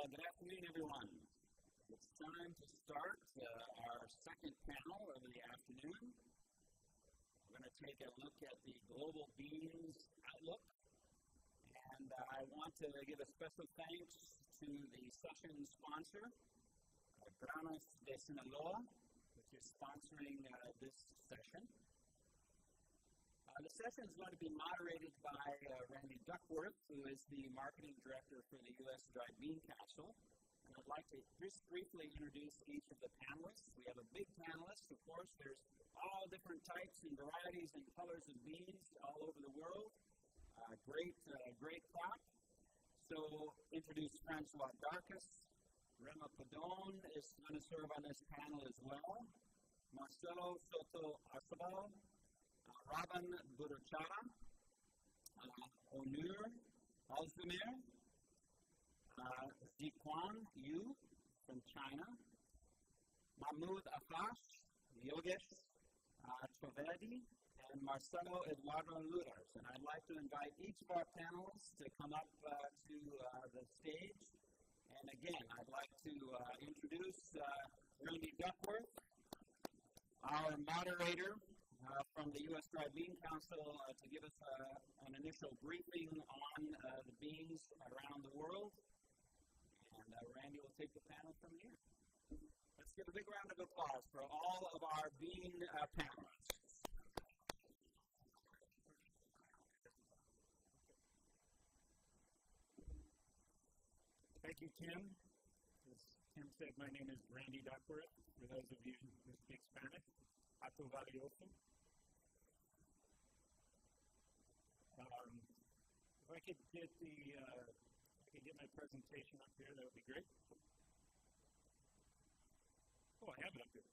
Good afternoon, everyone. It's time to start our second panel of the afternoon. We're going to take a look at the global beans outlook, and I want to give a special thanks to the session sponsor, Granos de Sinaloa, which is sponsoring this session. The session is going to be moderated by Randy Duckworth, who is the Marketing Director for the U.S. Dried Bean Council. And I'd like to just briefly introduce each of the panelists. We have a big panelist, of course. There's all different types and varieties and colors of beans all over the world. Great crop. So introduce Francois Darcus. Rema Padon is going to serve on this panel as well. Marcelo Soto Arcebal. Robin Buruchara, Onur Alzheimer, Jiquan Yu from China, Mahmoud Afash, Yogesh Trivedi, and Marcelo Eduardo Luras. And I'd like to invite each of our panelists to come up to the stage. And again, I'd like to introduce Randy Duckworth, our moderator from the U.S. Dried Bean Council to give us an initial briefing on the beans around the world. And Randy will take the panel from here. Let's give a big round of applause for all of our bean panelists. Thank you, Tim. As Tim said, my name is Randy Duckworth. For those of you who speak Spanish, Ato Valioso. If I could get my presentation up here, that would be great. Oh, I have it up here.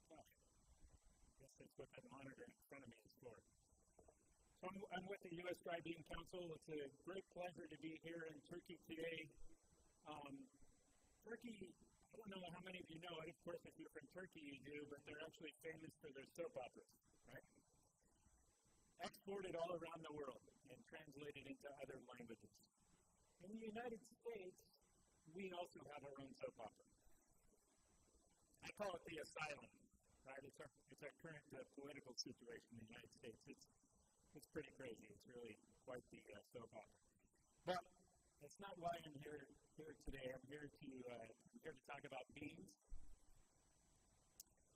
Gosh. I guess that's what that monitor in front of me is for. So I'm with the U.S. Dried Bean Council. It's a great pleasure to be here in Turkey today. Turkey, I don't know how many of you know it. Of course, if you're from Turkey, you do, but they're actually famous for their soap operas, right? Exported all around the world and translated into other languages. In the United States, we also have our own soap opera. I call it the asylum, right? It's our current political situation in the United States. It's pretty crazy. It's really quite the soap opera. But that's not why I'm here today. I'm here to talk about beans.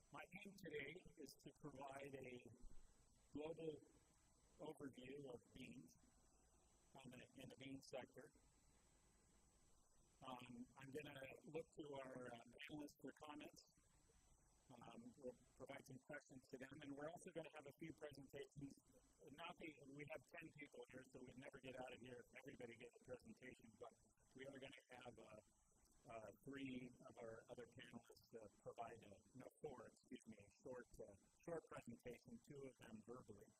My aim today is to provide a global overview of beans in the bean sector. I'm going to look to our panelists for comments. We'll provide some questions to them, and we're also going to have a few presentations. We have 10 people here, so we'd never get out of here if everybody gets a presentation, but we are going to have 3 of our other panelists provide a short presentation, 2 of them verbally.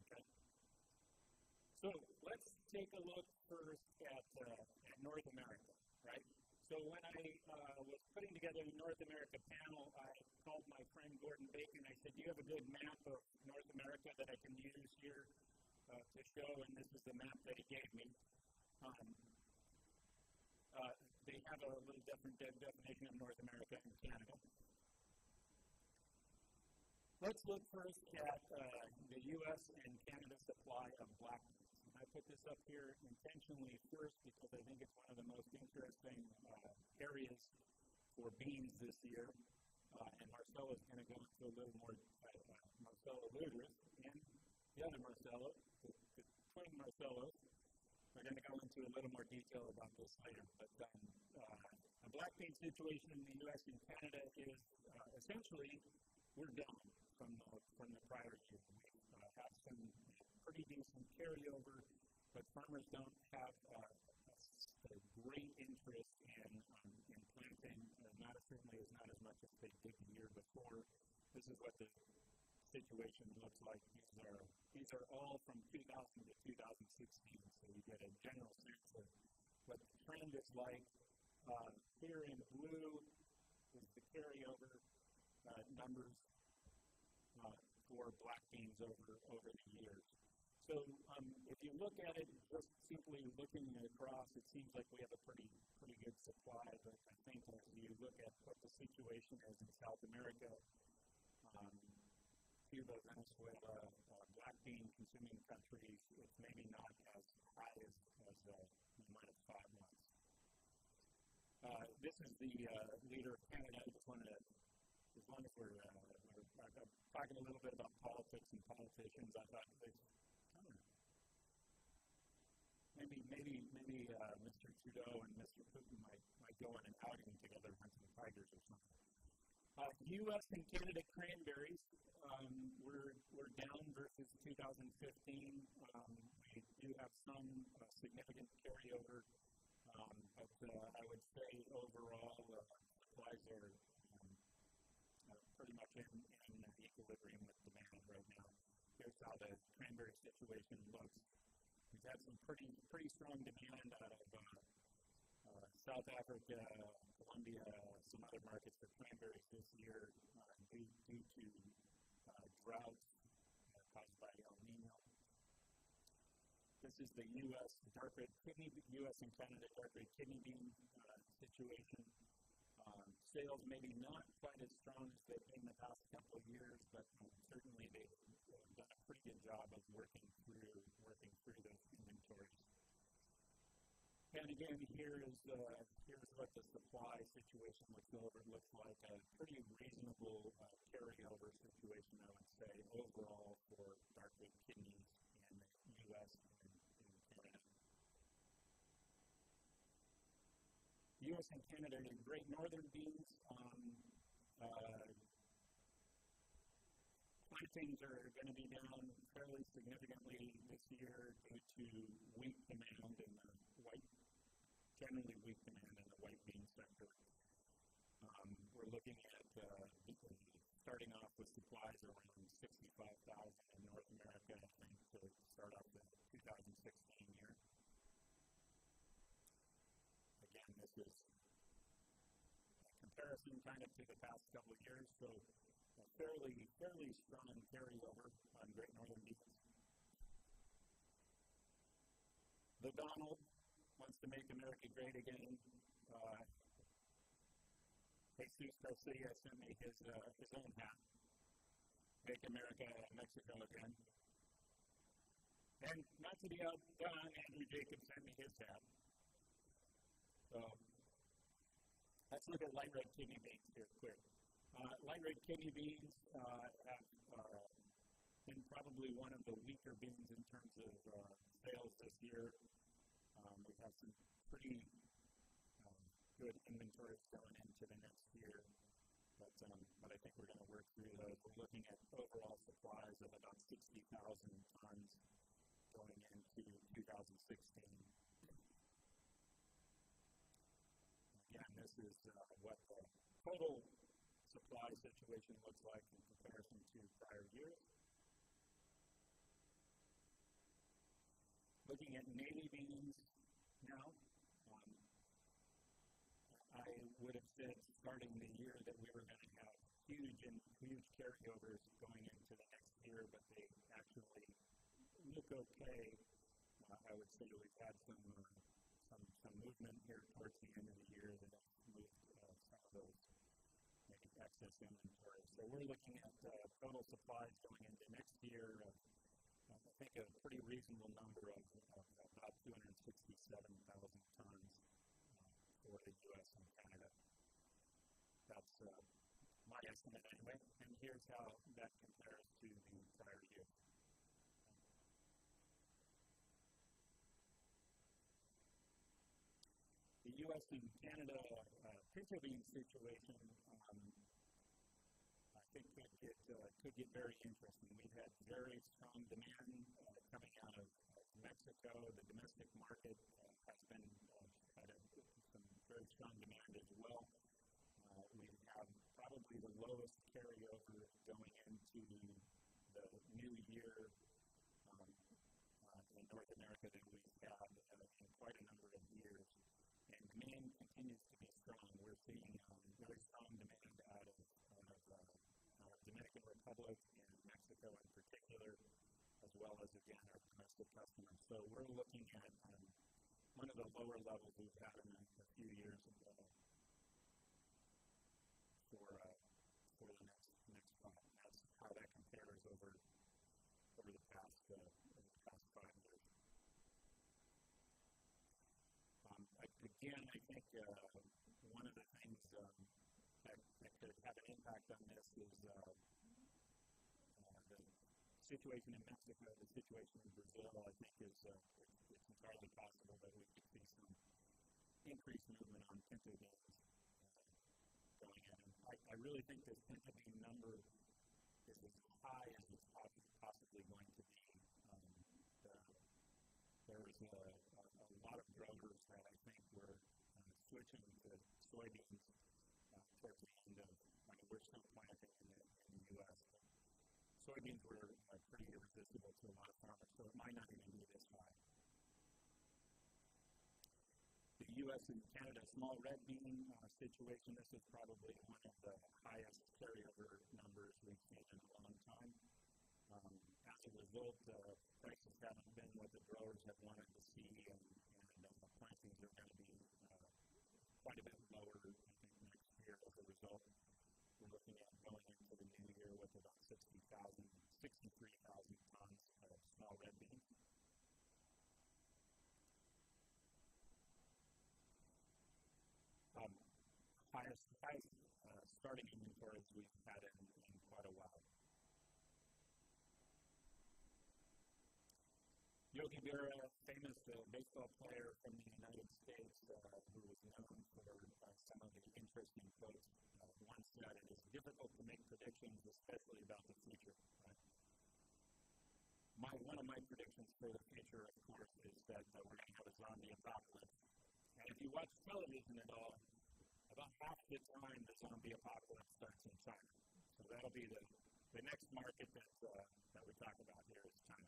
Okay. So let's take a look first at North America, right? So when I was putting together the North America panel, I called my friend Gordon Bacon. I said, do you have a good map of North America that I can use here to show? And this is the map that he gave me. They have a little different definition of North America and Canada. Let's look first at the U.S. and Canada supply of black beans. I put this up here intentionally first because I think it's one of the most interesting areas for beans this year. And Marcelo is going to go into a little more, Marcelo Luders and the other Marcelo, the twin Marcelos, are going to go into a little more detail about this later. But the black bean situation in the U.S. and Canada is essentially, we're down from the prior year. We have some pretty decent carryover, but farmers don't have a great interest in planting. Certainly is not as much as they did the year before. This is what the situation looks like. These are all from 2000 to 2016, so you get a general sense of what the trend is like. Here in blue is the carryover numbers for black beans over the years. So if you look at it just simply looking across, it seems like we have a pretty good supply, but I think as you look at what the situation is in South America, Cuba, Venezuela, black bean consuming countries, it's maybe not as high as you might have thought once. This is the leader of Canada. I just wanted to, as long as we're talking a little bit about politics and politicians, I thought maybe Mr. Trudeau and Mr. Putin might go on an outing together, hunt some tigers or something. U.S. and Canada cranberries, we're down versus 2015. We do have some significant carryover, but I would say overall supplies are pretty much in equilibrium with demand right now. Here's how the cranberry situation looks. We've had some pretty strong demand out of South Africa, Colombia, some other markets for cranberries this year due to droughts caused by El Nino. This is the U.S. U.S. and Canada dark red kidney bean situation. Sales maybe not quite as strong as they've been in the past couple of years, but certainly they've done a pretty good job of working through those inventories. And again, here's what the supply situation looks like. A pretty reasonable carryover situation, I would say, overall for dark red kidneys in the U.S. and in Canada. U.S. and Canada are great northern beans. Plantings are going to be down fairly significantly this year due to weak demand in the generally weak demand in the white bean sector. We're looking at starting off with supplies around 65,000 in North America, I think, to start off the 2016 year. Again, this is a comparison kind of to the past couple of years, so a fairly strong carryover on Great Northern beans. The Donald wants to make America great again. Jesus Garcia sent me his own hat. Make America Mexico again. And not to be outdone, Andrew Jacobs sent me his hat. So let's look at light red kidney beans here quick. Light red kidney beans have been probably one of the weaker beans in terms of sales this year. We have some pretty good inventories going into the next year, but I think we're going to work through those. We're looking at overall supplies of about 60,000 tons going into 2016. Again, this is what the total supply situation looks like in comparison to prior years. Looking at navy beans now, I would have said starting the year that we were going to have huge carryovers going into the next year, but they actually look okay. I would say we've had some movement here towards the end of the year that has moved some of those maybe excess inventory. So we're looking at total supplies going into next year. I think a pretty reasonable number of about 267,000 tons for the U.S. and Canada. That's my estimate anyway, and here's how that compares to the prior year. The U.S. and Canada pinto bean situation, I think could get very interesting. We've had very strong demand coming out of Mexico. The domestic market has been had some very strong demand as well. We have probably the lowest carryover going into the new year in North America than we've had in quite a number of years. And demand continues to be strong. We're seeing very strong demand out of Dominican Republic and Mexico in particular, as well as, again, our domestic customers. So we're looking at one of the lower levels we've had in a few years in the past 5 years. Again, I think one of the things that could have an impact on this is the situation in Mexico, the situation in Brazil. I think it's entirely possible that we could see some increased movement on pinto beans going in. And I really think this pinto bean number is as high as it's possibly going to be. There was a lot of growers that I think were switching to soybeans towards the end of, we're still planting in the U.S. Soybeans were pretty irresistible to a lot of farmers, so it might not even be this high. The U.S. and Canada small red bean situation, this is probably one of the highest carryover numbers we've seen in a long time. As a result, prices haven't been what the growers have wanted to see, and plantings are going to be quite a bit lower, I think, next year as a result. We're looking at going into the new year with about 63,000 tons of small red beans. Highest starting inventories we've had in quite a while. Yogi Berra, famous baseball player from the United States, who was known for some of the interesting quotes, once said, "It is difficult to make predictions, especially about the future." One of my predictions for the future, of course, is that we're going to have a zombie apocalypse. And if you watch television at all, about half the time the zombie apocalypse starts in China. So that'll be the next market that we talk about here is China.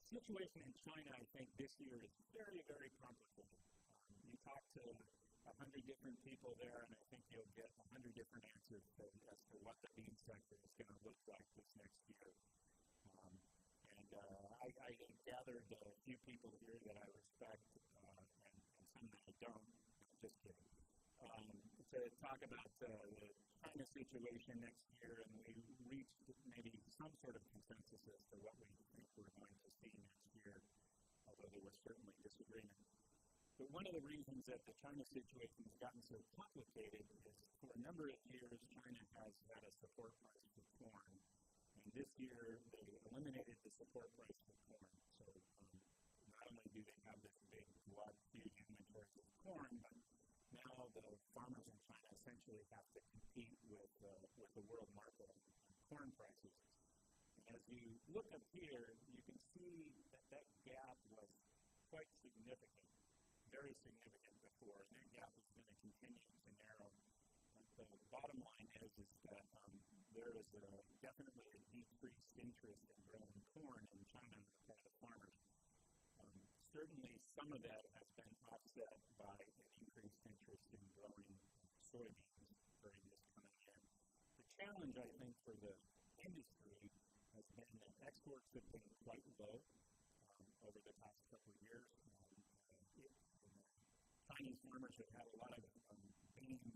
The situation in China, I think, this year is very, very complicated. You talk to 100 different people there, and I think you'll get 100 different answers as to what the bean sector is going to look like this next year. I gathered a few people here that I respect and some that I don't. Just kidding. To talk about the China situation next year, and we reached maybe some sort of consensus as to what we think we're going to see next year, although there was certainly disagreement. But one of the reasons that the China situation has gotten so complicated is for a number of years, China has had a support price for corn. And this year, they eliminated the support price for corn. So not only do they have this big, huge inventories of corn, but now the farmers in China essentially have to compete with the world market on corn prices. And as you look up here, you can see that gap was quite significant, very significant before, and that gap is going to continue to narrow. But the bottom line is that there is definitely a decreased interest in growing corn in China on the part of farmers. Certainly, some of that has been offset by an increased interest in growing soybeans during this coming year. The challenge, I think, for the industry has been that exports have been quite low over the past couple of years. Chinese farmers have had a lot of beans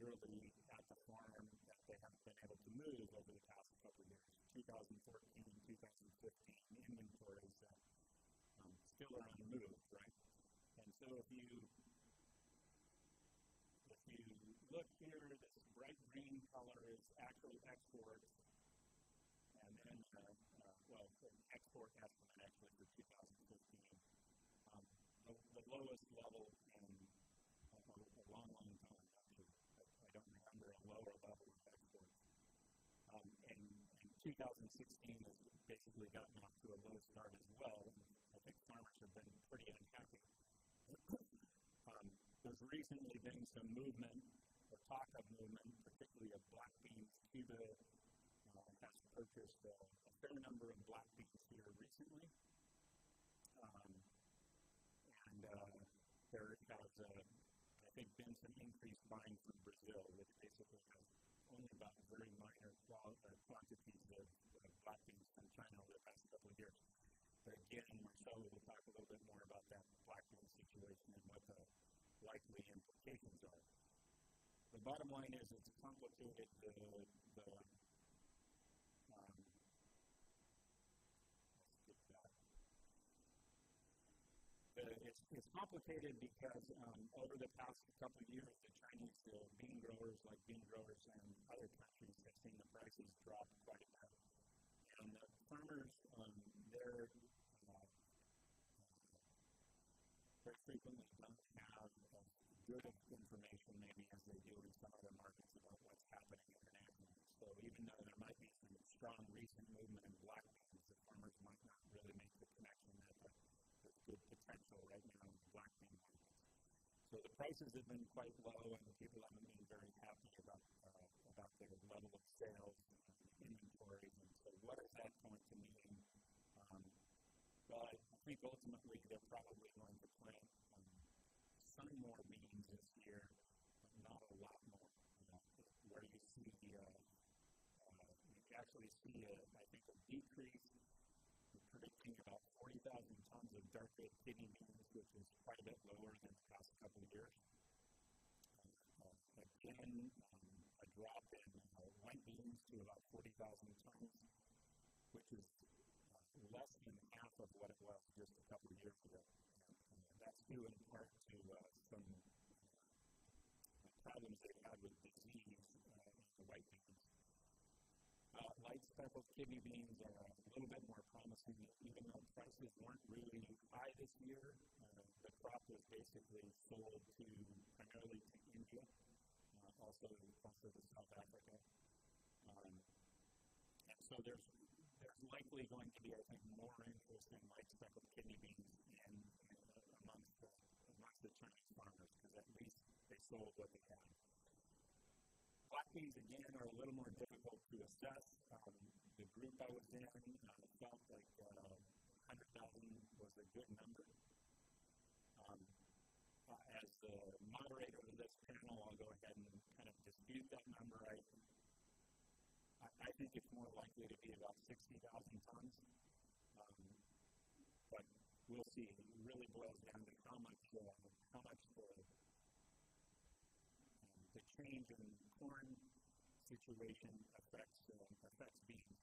literally at the farm that they haven't been able to move over the past couple of years. 2014 and 2015 inventories that still are unmoved, right? And so if you look here, this bright green color is actual exports, and then, an export estimate actually for 2015. The lowest level in a long, long time, actually. I don't remember a lower level of exports. And 2016 has basically gotten off to a low start as well. I think farmers have been pretty unhappy. There's recently been some movement, or talk of movement, particularly of black beans. Cuba has purchased a fair number of black beans here recently. There has, I think, been some increased buying from Brazil, which basically has only bought very minor quantities of black beans from China over the past couple of years. But again, Marcelo will talk a little bit more about that black bean situation and what the likely implications are. The bottom line is it's complicated. It's complicated because over the past couple of years, the Chinese bean growers, like bean growers in other countries, have seen the prices drop quite a bit. And the farmers, they're very frequently don't have good information maybe as they do in some other markets about what's happening internationally. So even though there might be some strong recent movement in black beans, the farmers might not really make the connection that there's good potential right now in black bean markets. So the prices have been quite low, and people haven't been very happy about their level of sales and inventories. And so what is that going to mean? Well, I think ultimately they're probably going to plant some more beans this year, but not a lot more. Where you see, you actually see, I think, a decrease. We're predicting about 40,000 tons of dark red kidney beans, which is quite a bit lower than the past couple of years. Again, a drop in white beans to about 40,000 tons, which is less than half of what it was just a couple of years ago. That's due in part to some problems they had with disease in the white beans. Light speckled kidney beans are a little bit more promising, even though prices weren't really high this year. The crop was basically sold primarily to India, also to South Africa. And so there's likely going to be, I think, more interest in light speckled kidney beans amongst the Chinese farmers, because at least they sold what they had. Black beans, again, are a little more difficult to assess. The group I was in felt like 100,000 was a good number. As the moderator of this panel, I'll go ahead and kind of dispute that number. I think it's more likely to be about 60,000 tons, but we'll see. It really boils down to how much the change in corn situation affects beans.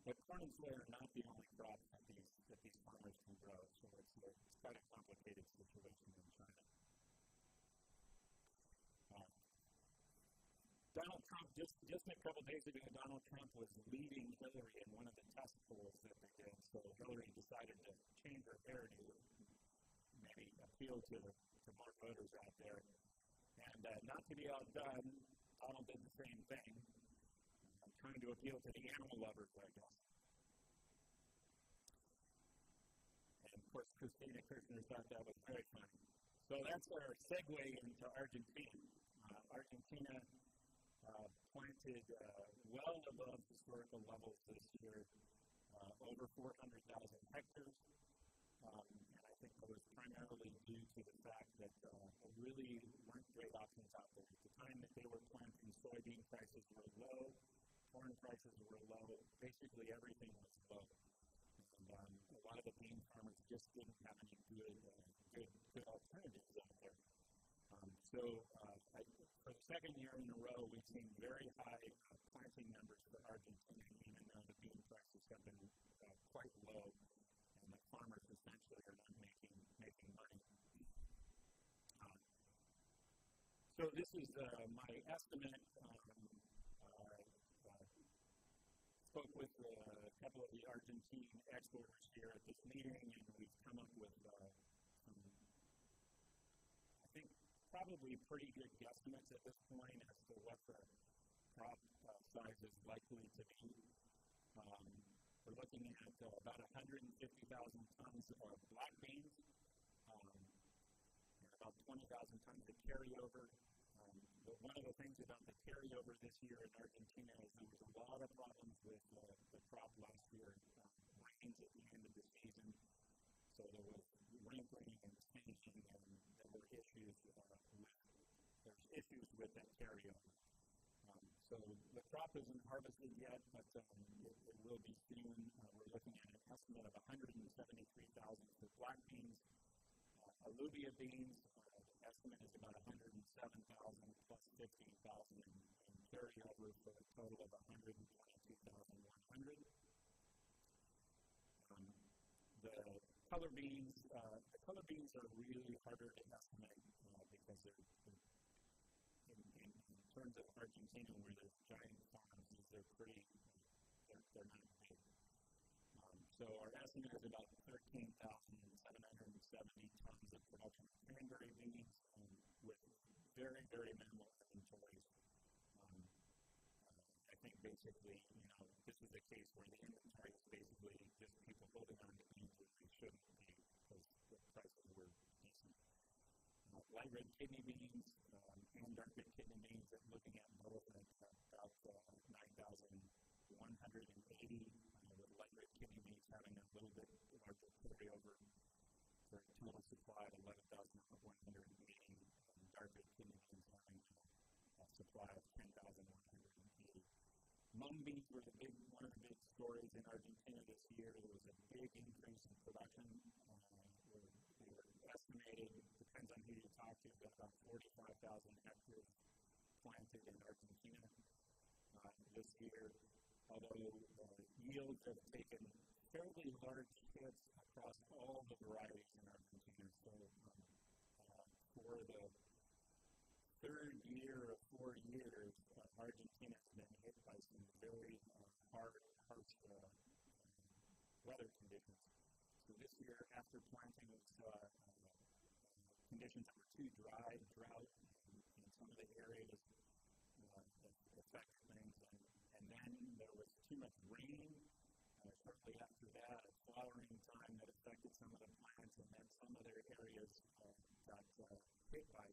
But corn and soy are not the only crops that these farmers can grow, so it's quite a complicated situation in China. Donald Trump, just a couple days ago, Donald Trump was leading Hillary in one of the test polls that they did, so Hillary decided to change her hairdo, maybe appeal to more voters out there. And not to be outdone, Donald did the same thing, trying to appeal to the animal lovers, I guess. And of course, Christina Kirchner thought that was very funny. So that's our segue into Argentina. Argentina planted well above historical levels this year, over 400,000 hectares. And I think that was primarily due to the fact that there really weren't great options out there. At the time that they were planting, soybean prices were low, corn prices were low, basically everything was low. And a lot of the bean farmers just didn't have any good alternatives out there. So for the second year in a row, we've seen very high planting numbers for Argentina, even though the bean prices have been quite low, and the farmers essentially are not making money. So this is my estimate. Spoke with a couple of the Argentine exporters here at this meeting, and we've come up with some, I think, probably pretty good guesstimates at this point as to what the crop size is likely to be. We're looking at about 150,000 tons of black beans, and about 20,000 tons of carryover. But one of the things about the carryover this year in Argentina is there was a lot of problems with the crop last year. Rains at the end of the season, so there was wrinkling and staging, and there were issues with that carryover. So the crop isn't harvested yet, but it will be soon. We're looking at an estimate of 173,000 for black beans. Alluvia beans, the estimate is about 107,000 plus 15,000 in carryover for a total of 122,100. The color beans, the color beans are really harder to estimate because they're in terms of Argentina, where there's giant farms, they're not big. So our estimate is about 13,770 tons of production of cranberry beans with very, very minimal inventories. I think basically, this is a case where the inventory is basically just people holding on to beans that they shouldn't be because the prices were decent. Light red kidney beans and dark red kidney beans, I'm looking at both at about 9,180, with light red kidney beans having a little bit larger carryover for a total supply of 11,180, and dark red kidney beans having a supply of 10,180. Mung beans were one of the big stories in Argentina this year. There was a big increase in production. They were estimated, depends on who you talk to, but about 45,000 hectares planted in Argentina this year, although yields have taken fairly large hits across all the varieties in Argentina. So for the third year of 4 years, Argentina has been hit by some very harsh weather conditions. So this year, after planting, we saw conditions that were too dry, drought in some of the areas affected things, and then there was too much rain shortly after that, a flowering time that affected some of the plants, and then some other areas got hit by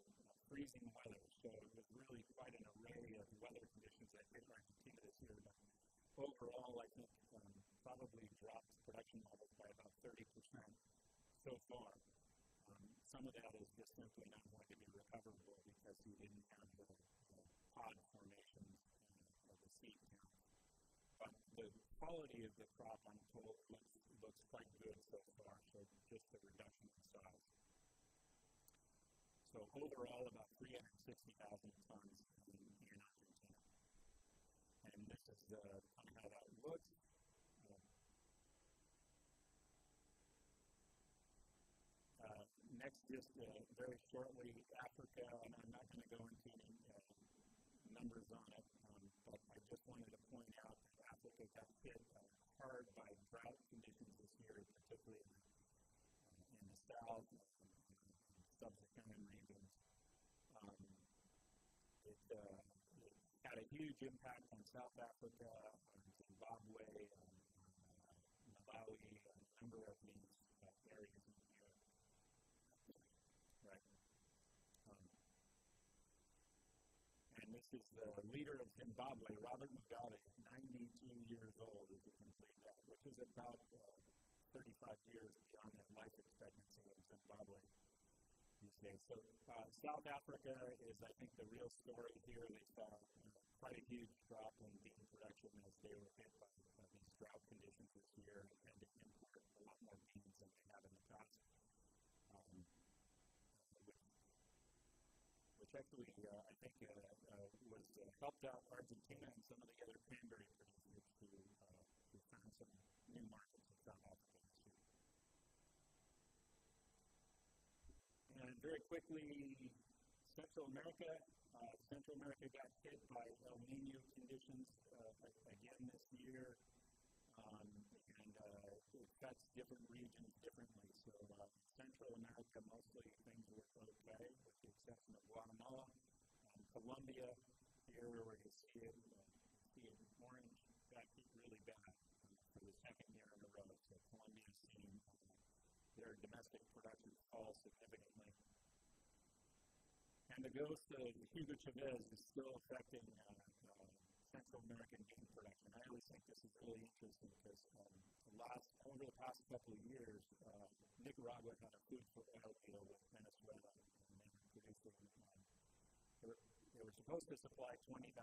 freezing weather. So it was really quite an array of weather conditions that hit Argentina this year. But overall, I think probably dropped production levels by about 30% so far. Some of that is just simply not going to be recoverable because we didn't have the pod formations of the seed count. But the quality of the crop, I'm told, looks quite good so far, so just a reduction in size. So overall, about 360,000 tons in Argentina. And this is how that looks. Next, just very shortly, Africa, and I'm not going to go into any numbers on it, but I just wanted to point out that Africa got hit hard by drought conditions this year, particularly in the south and sub-Saharan regions. It had a huge impact on South Africa, Zimbabwe, Malawi, a number of these areas in Europe. Right. And this is the leader of Zimbabwe, Robert Mugabe, 92 years old, as you can see that, which is about 35 years beyond the life expectancy of Zimbabwe these days. So South Africa is, I think, the real story here. They saw quite a huge drop in bean production as they were hit by these drought conditions this year and had to import a lot more beans than they have in the past. Which actually, I think, was helped out Argentina and some of the other cranberry producers who found some new markets in South Africa this year. And very quickly, Central America. Central America got hit by El Nino conditions again this year, and it affects different regions differently. So Central America, mostly things were okay, with the exception of Guatemala and Colombia. Here, where you see it in orange, got hit really bad for the second year in a row. So Colombia is seeing their domestic production fall significantly. And the ghost of Hugo Chavez is still affecting Central American bean production. I always think this is really interesting because over the past couple of years, Nicaragua had a food for oil deal with Venezuela, and they were producing. They were supposed to supply 20,000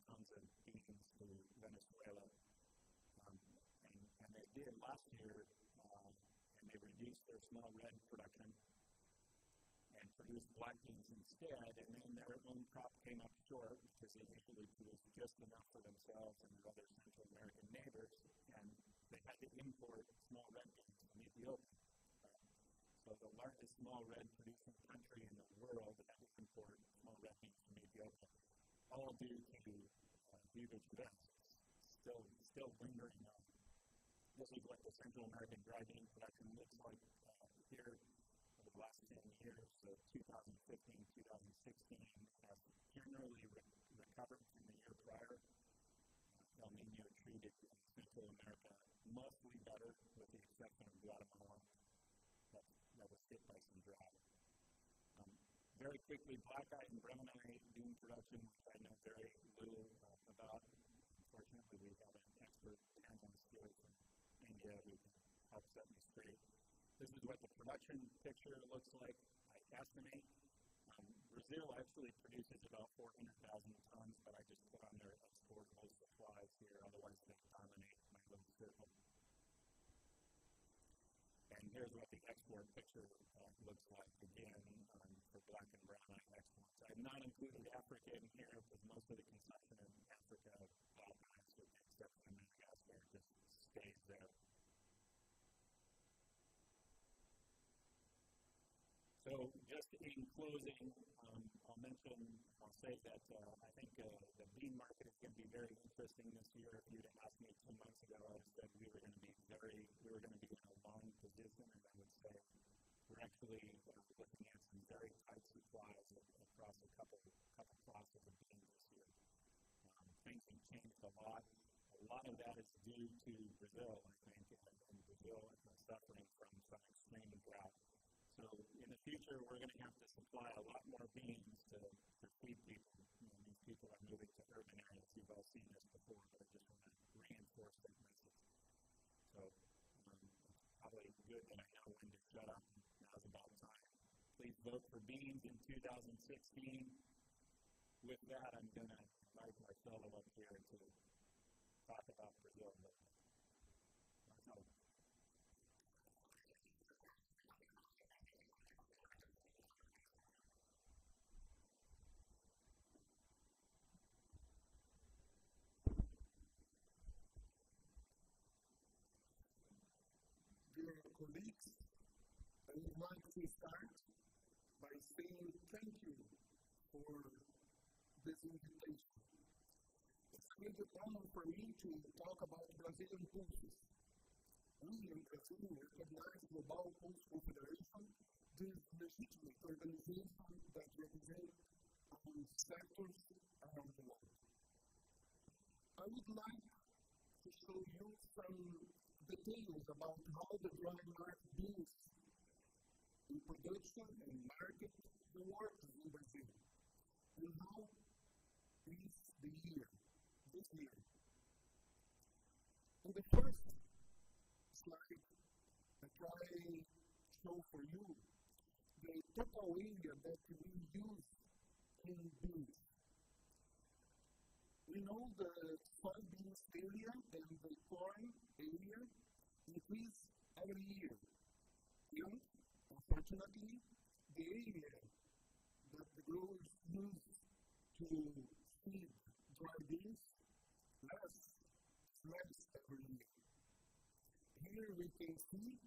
tons of beans to Venezuela, and they did last year, and they reduced their small red production and produced black beans instead, and then their own crop came up short because they usually produced just enough for themselves and their other Central American neighbors, and they had to import small red beans from Ethiopia. so the largest small red producing country in the world that has imported small red beans from Ethiopia, all due to this. Still lingering on. This is what the Central American dry bean production looks like here over the last 10 years. So 2015, 2016 has generally recovered from the year prior. El Nino treated Central America mostly better, with the exception of Guatemala, that was hit by some drought. Very quickly, black-eye and brown-eye bean production, which I know very little about. Unfortunately, we have an expert hands-on skills from India who can help set me straight. This is what the production picture looks like, I estimate. Brazil actually produces about 400,000 tons, but I just put on their exportable supplies here, otherwise they dominate my little circle. And here's what the export picture looks like again for black and brown eye exports. I have not included Africa in here because most of the consumption in Africa of black eyes, with the exception of Madagascar, just stays there. So just in closing, I'll say that I think the bean market is going to be very interesting this year. If you'd asked me 2 months ago, I would have said we were going to be in a long position, and I would say we're actually looking at some very tight supplies across a couple classes of beans this year. Things have changed a lot. A lot of that is due to Brazil, I think, and Brazil is suffering from some extreme drought. So in the future, we're going to have to supply a lot more beans to feed people. These people are moving to urban areas. You've all seen this before, but I just want to reinforce that message. So probably good that I know when to shut up. Now's about time. Please vote for beans in 2016. With that, I'm going to invite Marcelo up here to talk about Brazil. Marcelo. Dear colleagues, I would like to start by saying thank you for this invitation. It's a great honor for me to talk about Brazilian pulses. We in Brazil recognize Global Pulse Confederation, this legitimate organization that represents sectors around the world. I would like to show you some details about how the dry market beans in production and market works in Brazil, and how is this year. In the first slide, I try to show for you the total area that we use in beans. We know the soybeans area and the corn area increase every year. And, unfortunately, the area that the growers use to feed dry beans less every year. Here we can see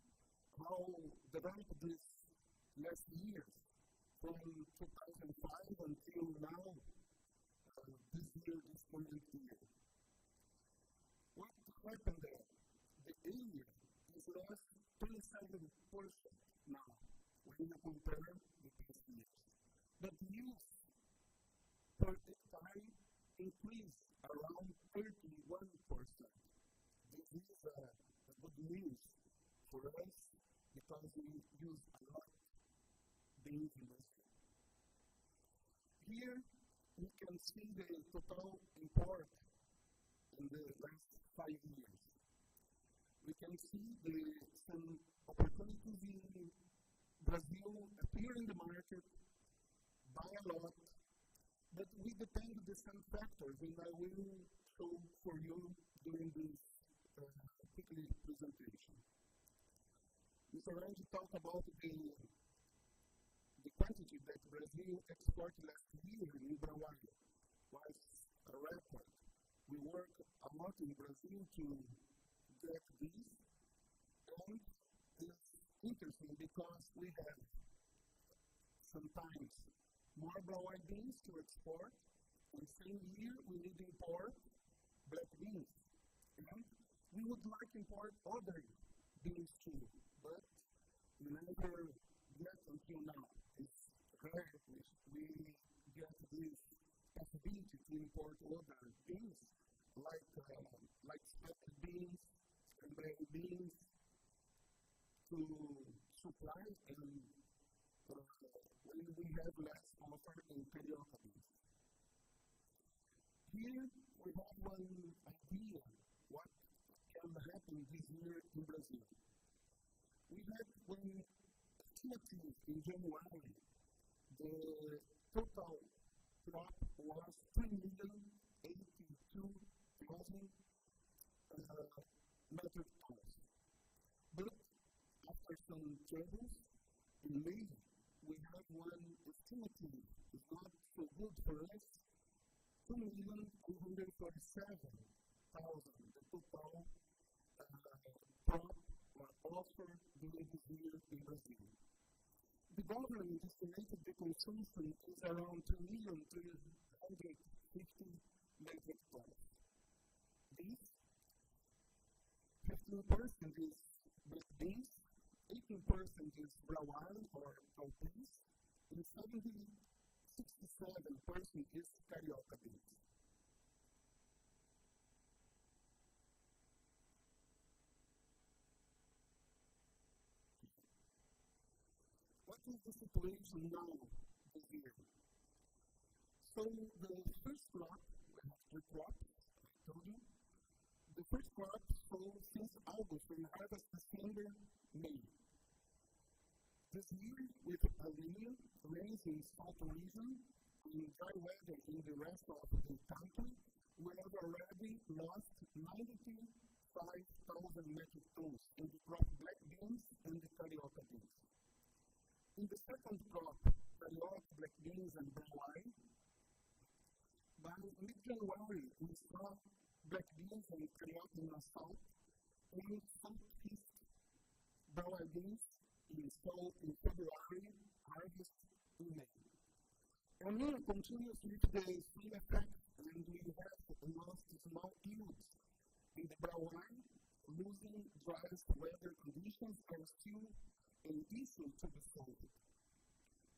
how developed this last year, from 2005 until now, this current year. What happened there? The area is less 27% now when you compare the past years. But yields per hectare increased around 31%. This is good news for us because we use a lot beans in this. Here we can see the total import in the last 5 years. We can see some opportunities in Brazil appear in the market, buy a lot, but we depend on some factors, and I will show for you during this quickly presentation. Mr. Randy talked about the quantity that Brazil exported last year in Uruguay was a record. We work a lot in Brazil to get this, and this interesting because we have sometimes more brown beans to export, and same year we need to import black beans. And we would like to import other beans too, but we never get until now. It's rare we get this possibility to import other beans like speckled beans, cranberry beans to supply and when we have less offer in carioca beans. Here we have one idea what can happen this year in Brazil. We had one estimative in January. The total crop was 3,082,000 metric tons. But after some troubles, in May, we have one estimative. It's not so good for us. 2,247,000, the total crop or offer during this year in Brazil. The government estimated the consumption is around 2,350,000 metric tons. This 15% is black beans, 18% is brown or beans, and 67% is carioca beans. What is the situation now this year? So the first crop, we have three crops, I told you. The first crop sold since August and harvest December, May. This year, with El Niño, rains in south region, and dry weather in the rest of the country, we have already lost 95,000 metric tons in the crop black beans and the carioca beans. In the second crop, carioca, black beans, and brown wine, by mid-January, we saw black beans and carioca in the south, and southeast brown beans installed in February, harvest in May. El Niño continues with the same effect, and we have lost small yields in the brown wine, losing driest weather conditions are still an issue to be solved.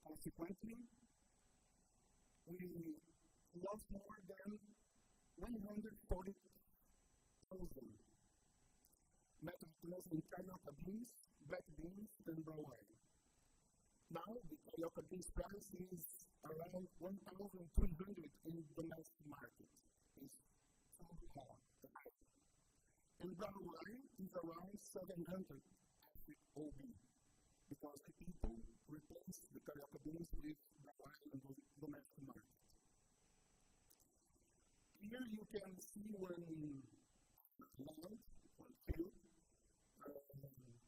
Consequently, we lost more than 140,000 metric tons in carioca beans, black beans, and brown wine. Now, the carioca beans price is around 1,300 in the domestic market. It's too high. And brown wine is around 700 FOB because the people replace the carioca beans with brown wine in the domestic market. Here you can see one land, one field,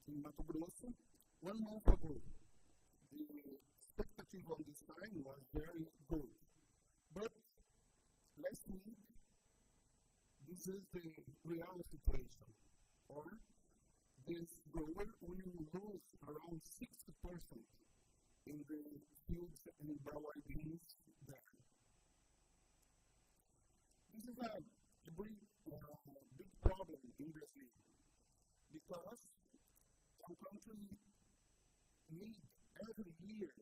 in Mato Grosso, 1 month ago. The expectative on this time was very good. But last week, this is the real situation. Or this grower will lose around 60% in the fields and brown beans there. This is a big problem in Brazil because our country needs every year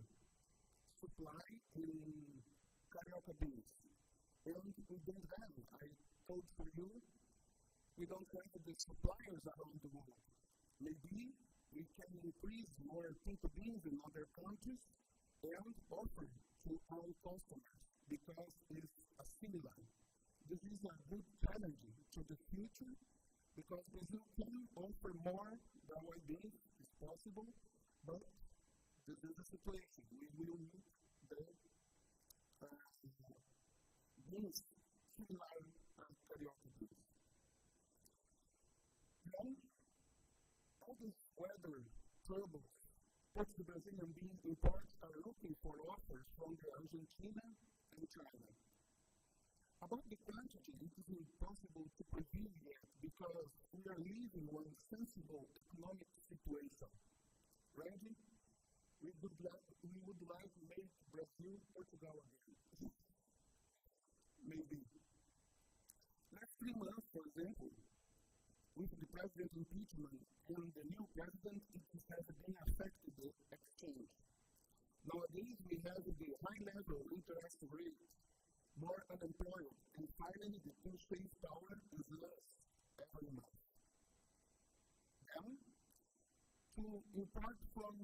supply in carioca beans. And we don't have, I told for you, we don't have the suppliers around the world. Maybe we can increase more pinto beans in other countries and offer to our customers because it's a similar. This is a good challenge to the future because Brazil can offer more brown beans if possible, but this is the situation. We will need the beans similar as carioca beans. Then, all these weather troubles put the Brazilian bean imports are looking for offers from the Argentina and China. About the quantity, it is impossible to predict yet because we are living in one sensible economic situation. Randy, we would like to make Brazil Portugal again. Maybe. Last 3 months, for example, with the president impeachment and the new president, it has been affected the exchange. Nowadays, we have the high level interest rate, more unemployment, and finally the purchasing power is less every month. Then, to import from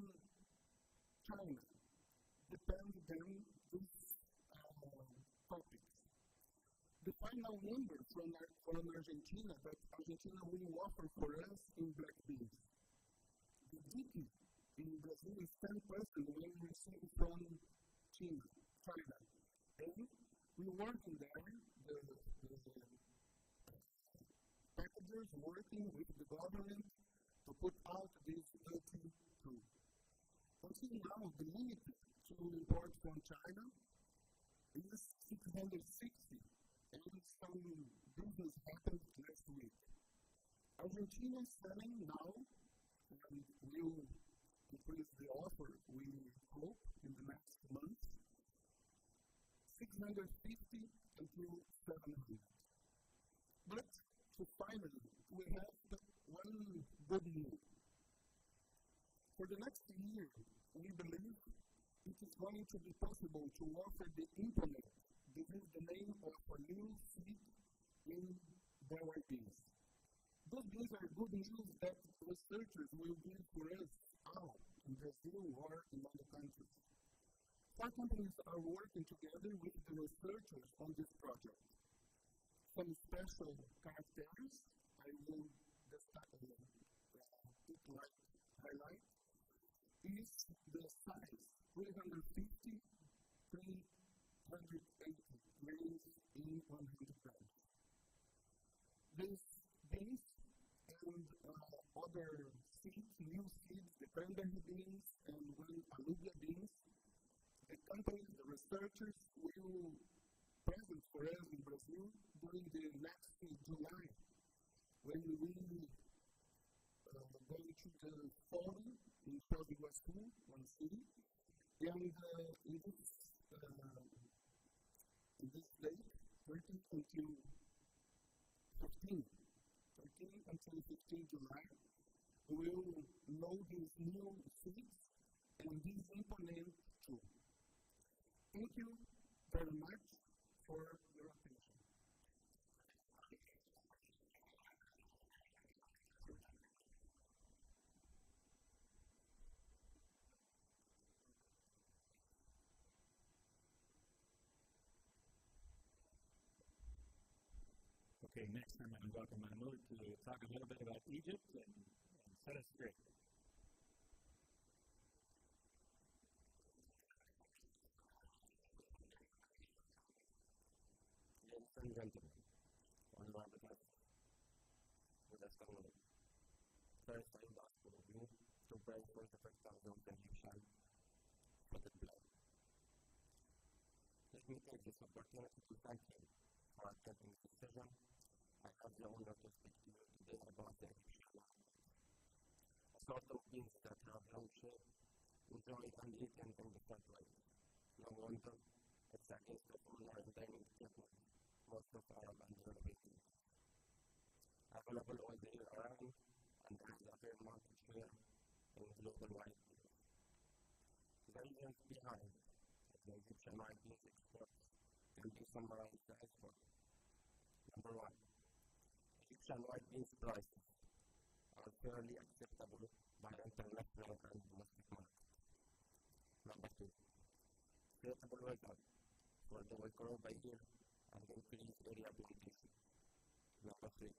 China depends then these topics. The final number from Argentina that Argentina will offer for us in black beans. The duty in Brazil is 10% when we receive from China. And we work in there, the packagers working with the government to put out this duty too. Until now, the limit to import from China is 660, and some business happened last week. Argentina is selling now, and will increase the offer, we hope, in the next month, 650 until 700. But finally, we have one good news. For the next year, we believe it is going to be possible to offer the internet. This is the name of a new seed in their beans. Those beans are good news that researchers will give for us all in Brazil or in other countries. 4 companies are working together with the researchers on this project. Some special characters I will highlight is the size 350, 380 grains in 100 grams. These beans and other seeds, new seeds, the cranberry beans and alubia beans, the companies, the researchers will present for us in Brazil during the next July, when we go to the forum in Foz do Iguaçu, one city, and in this date, 13 until 15 July, we will know these new seeds and these imponent too. Thank you very much for your attention. Okay, next I'm going to welcome Mahmoud to talk a little bit about Egypt and set us straight. Ladies and gentlemen, on my behalf, with us coming first I would ask all of you to pray for the victims of the Egyptian flooded blood. Let me take this opportunity to thank you for accepting this decision. I have the honor to speak to you today about the Egyptian life. A sort of beans that have long shape, enjoyed and eaten in different ways. No wonder it's a taste of honor and dining technique most of Arab and European. Available all the year around and has a fair market share in global wide view. The reasons behind the Egyptian white beans exports can be summarized as follows. Number 1. Egyptian white beans prices are fairly acceptable by international and domestic markets. Number 2. Suitable weather for the grow by year and increased area plantation. Number 3.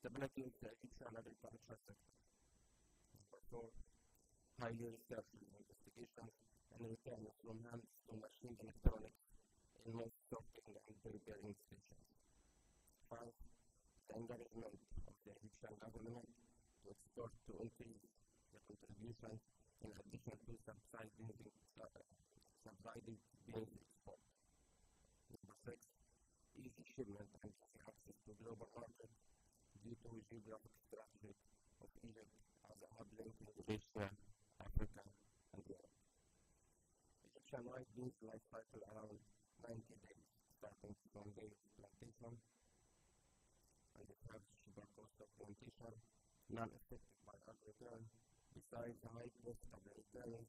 Stability of the Egyptian agriculture sector. Number 4. Highly researched investigations and returns from hands to machine electronics in most sorting and preparing stations. 5. The encouragement of the Egyptian government to export to increase the contribution in addition to subsidizing beans export. Number 6. Easy shipment and easy access to global market due to geographic strategy of Egypt as a hub linking Asia Egyptian white beans life cycle around 90 days, starting from day of plantation, and it has cheaper cost of plantation, non-affected by agri-return. Besides, high profitable returns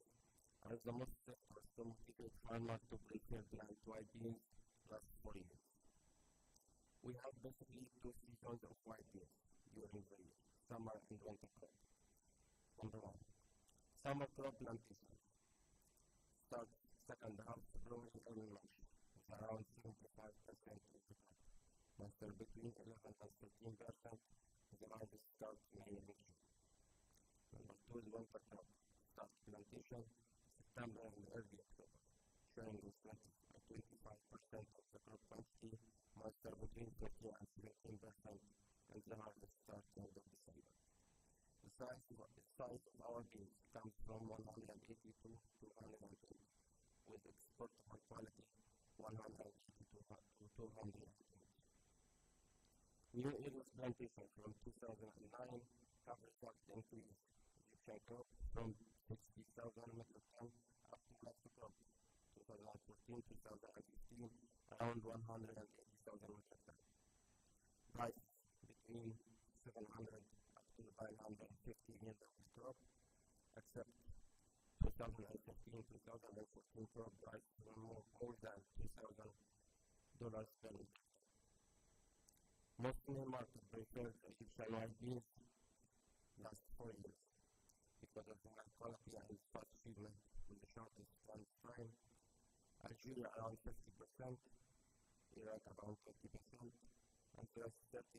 are the most sectors to motivate farmers to prefer plant white beans last 4 years. We have basically 2 seasons of white beans during the year, summer and winter crop. Number 1, summer crop plantation starts second half February, early March, with around 75% of the crop. Master between 11 and 13%, the largest start May and June. Number 2 is winter crop. Start plantation September and early October, showing with 25% of the crop quantity, master between 13 and 17%, and the harvest starts end of December. The size of our beans comes from 180 to 220, with exportable quality 180 to 220. New areas plantation from 2009 cover stocks increase. Egyptian crop from 60,000 metric tons up to last crop 2014-2015 around 180,000 metric tons. Price between 700 up to 950 in the crop, except 2013-2014 crop price more than $2,000 per metric. Most new markets prefer Egyptian white beans last 4 years because of the high quality and fast shipment with the shortest transit time. Algeria around 50%, Iraq around 50%, and the rest 30%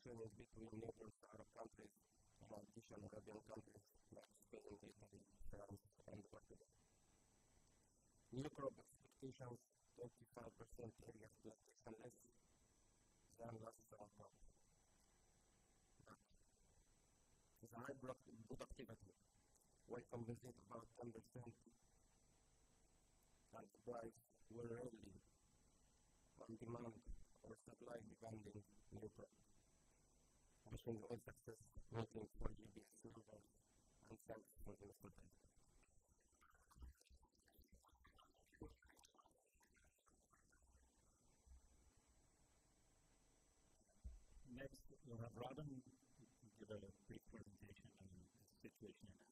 sharing between neighbors Arab countries and additional Arabian countries like Spain, Italy, France, and Portugal. New crop expectations 25% area plantation less than last summer crop. But the high productivity will compensate about 10% and the price will rarely on demand or supply depending new crop. Wishing all success, waiting for GPC numbers, and thanks for the listening. Next, we'll have Robin give a brief presentation on the situation in Africa.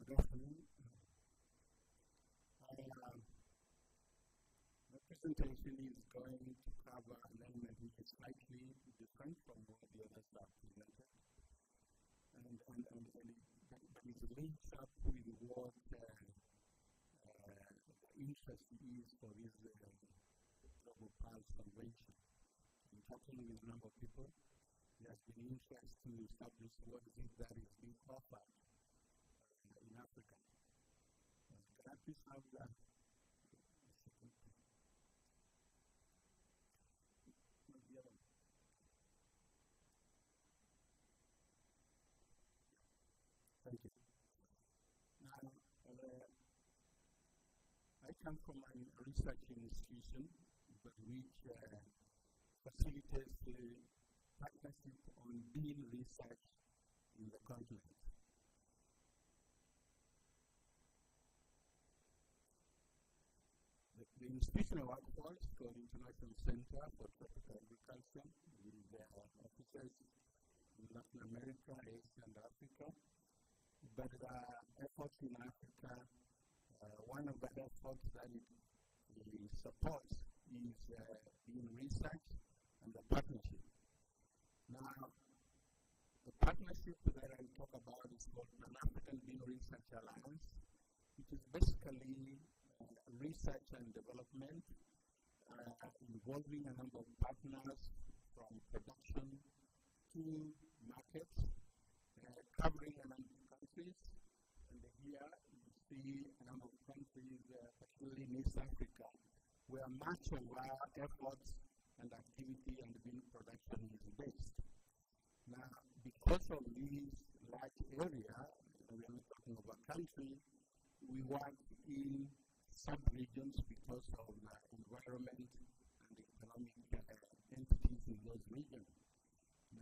Good afternoon. My presentation is going to cover an element which is slightly different from what the others have presented. And it links up with what the interest is for this Global Pulse Convention. In talking with a number of people, there has been interest to establish what is it that is being offered in Africa. Can I please have that? Thank you. Now, I come from a research institution, but which facilitates the partnership on bean research in the continent. The institution I work for is called International Center for Tropical Agriculture, with offices in Latin America, Asia, and Africa. But efforts in Africa, one of the efforts that it supports is in research and the partnership. Now, the partnership that I talk about is called Pan-African Bean Research Alliance, which is basically research and development involving a number of partners from production to markets, covering a number of countries. And here you see a number of countries, particularly in East Africa, where much of our efforts and activity and bean production is based. Now, because of this large area, we are not talking about country, we work in sub-regions because of the environment and economic region.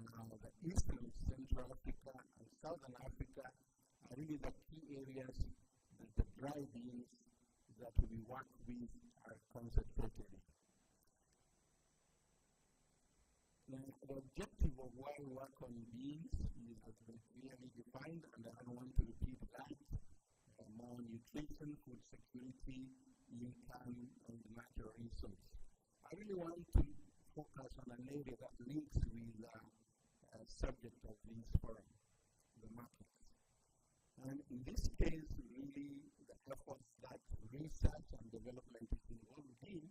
Now, the Eastern, Central Africa, and Southern Africa are really the key areas that the dry beans that we work with are concentrated in. Now, the objective of why we work on beans is clearly defined, and I don't want to repeat that. More nutrition, food security, income, and natural resource. I really want to focus on an area that links with the subject of this forum, the markets. And in this case, really, the efforts that research and development is involved in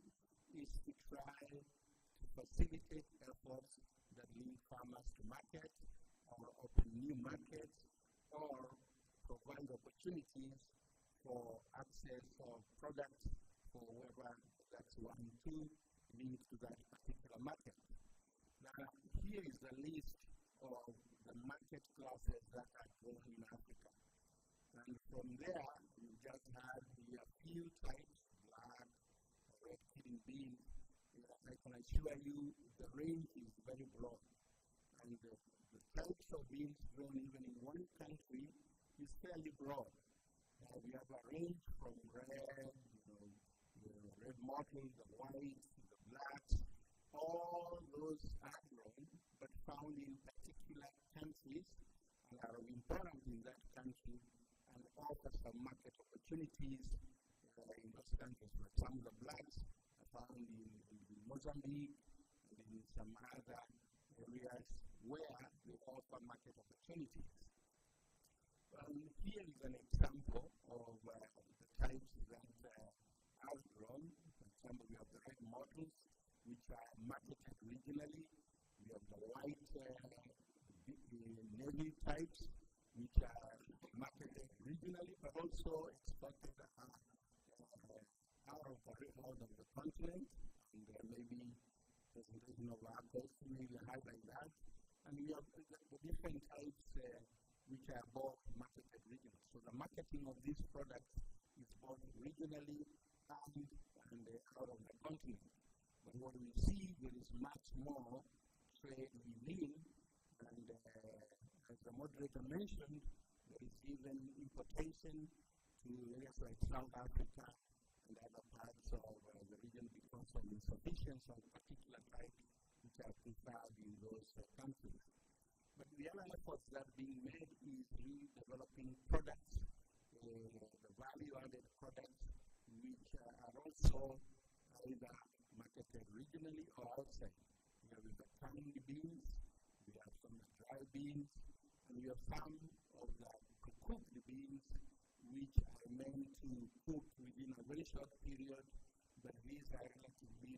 is to try to facilitate efforts that link farmers to market, or open new markets, or provide opportunities for access of products for whoever that's wanting to link to that particular market. Now, here is the list of the market classes that are grown in Africa. And from there, we just had a few types, black, red kidney beans. I can assure you the range is very broad. And the types of beans grown even in one country is fairly broad. We have a range from red, the red mottle, the white, the blacks. All those are grown, but found in particular countries and are of importance in that country and offer some market opportunities in those countries. But some of the blacks are found in Mozambique and in some other areas where they offer market opportunities. Here is an example of the types that are grown. For example, we have the red mottles, which are marketed regionally. We have the white navy types, which are marketed regionally, but also exported out of the continent. And there may be presentation of our coast to really highlight that. And we have the different types which are both marketed regionally. So the marketing of these products is both regionally and out of the continent. But what we see, there is much more trade within, and as the moderator mentioned, there is even importation to areas like South Africa and other parts of the region because of insufficiency of particular types which are preferred in those countries. But the other efforts that are being made is really developing products, the value-added products, which are also either marketed regionally or outside. We have the canned beans, we have some dry beans, and we have some of the cooked beans, which are meant to cook within a very short period, but these are relatively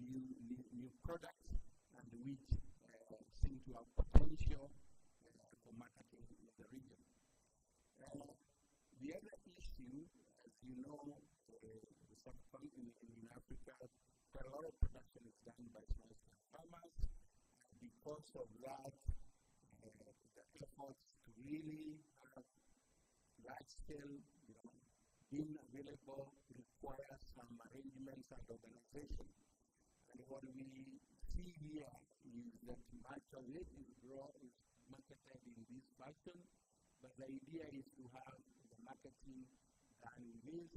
new products, and which seem to have potential for marketing in the region. The other issue, as you know, the subcontinent in Africa, quite a lot of production is done by small-scale farmers. Because of that, the efforts to really have large-scale being available requires some arrangements and organization. And what we see here is that much of it is marketed in this fashion, but the idea is to have the marketing done in this,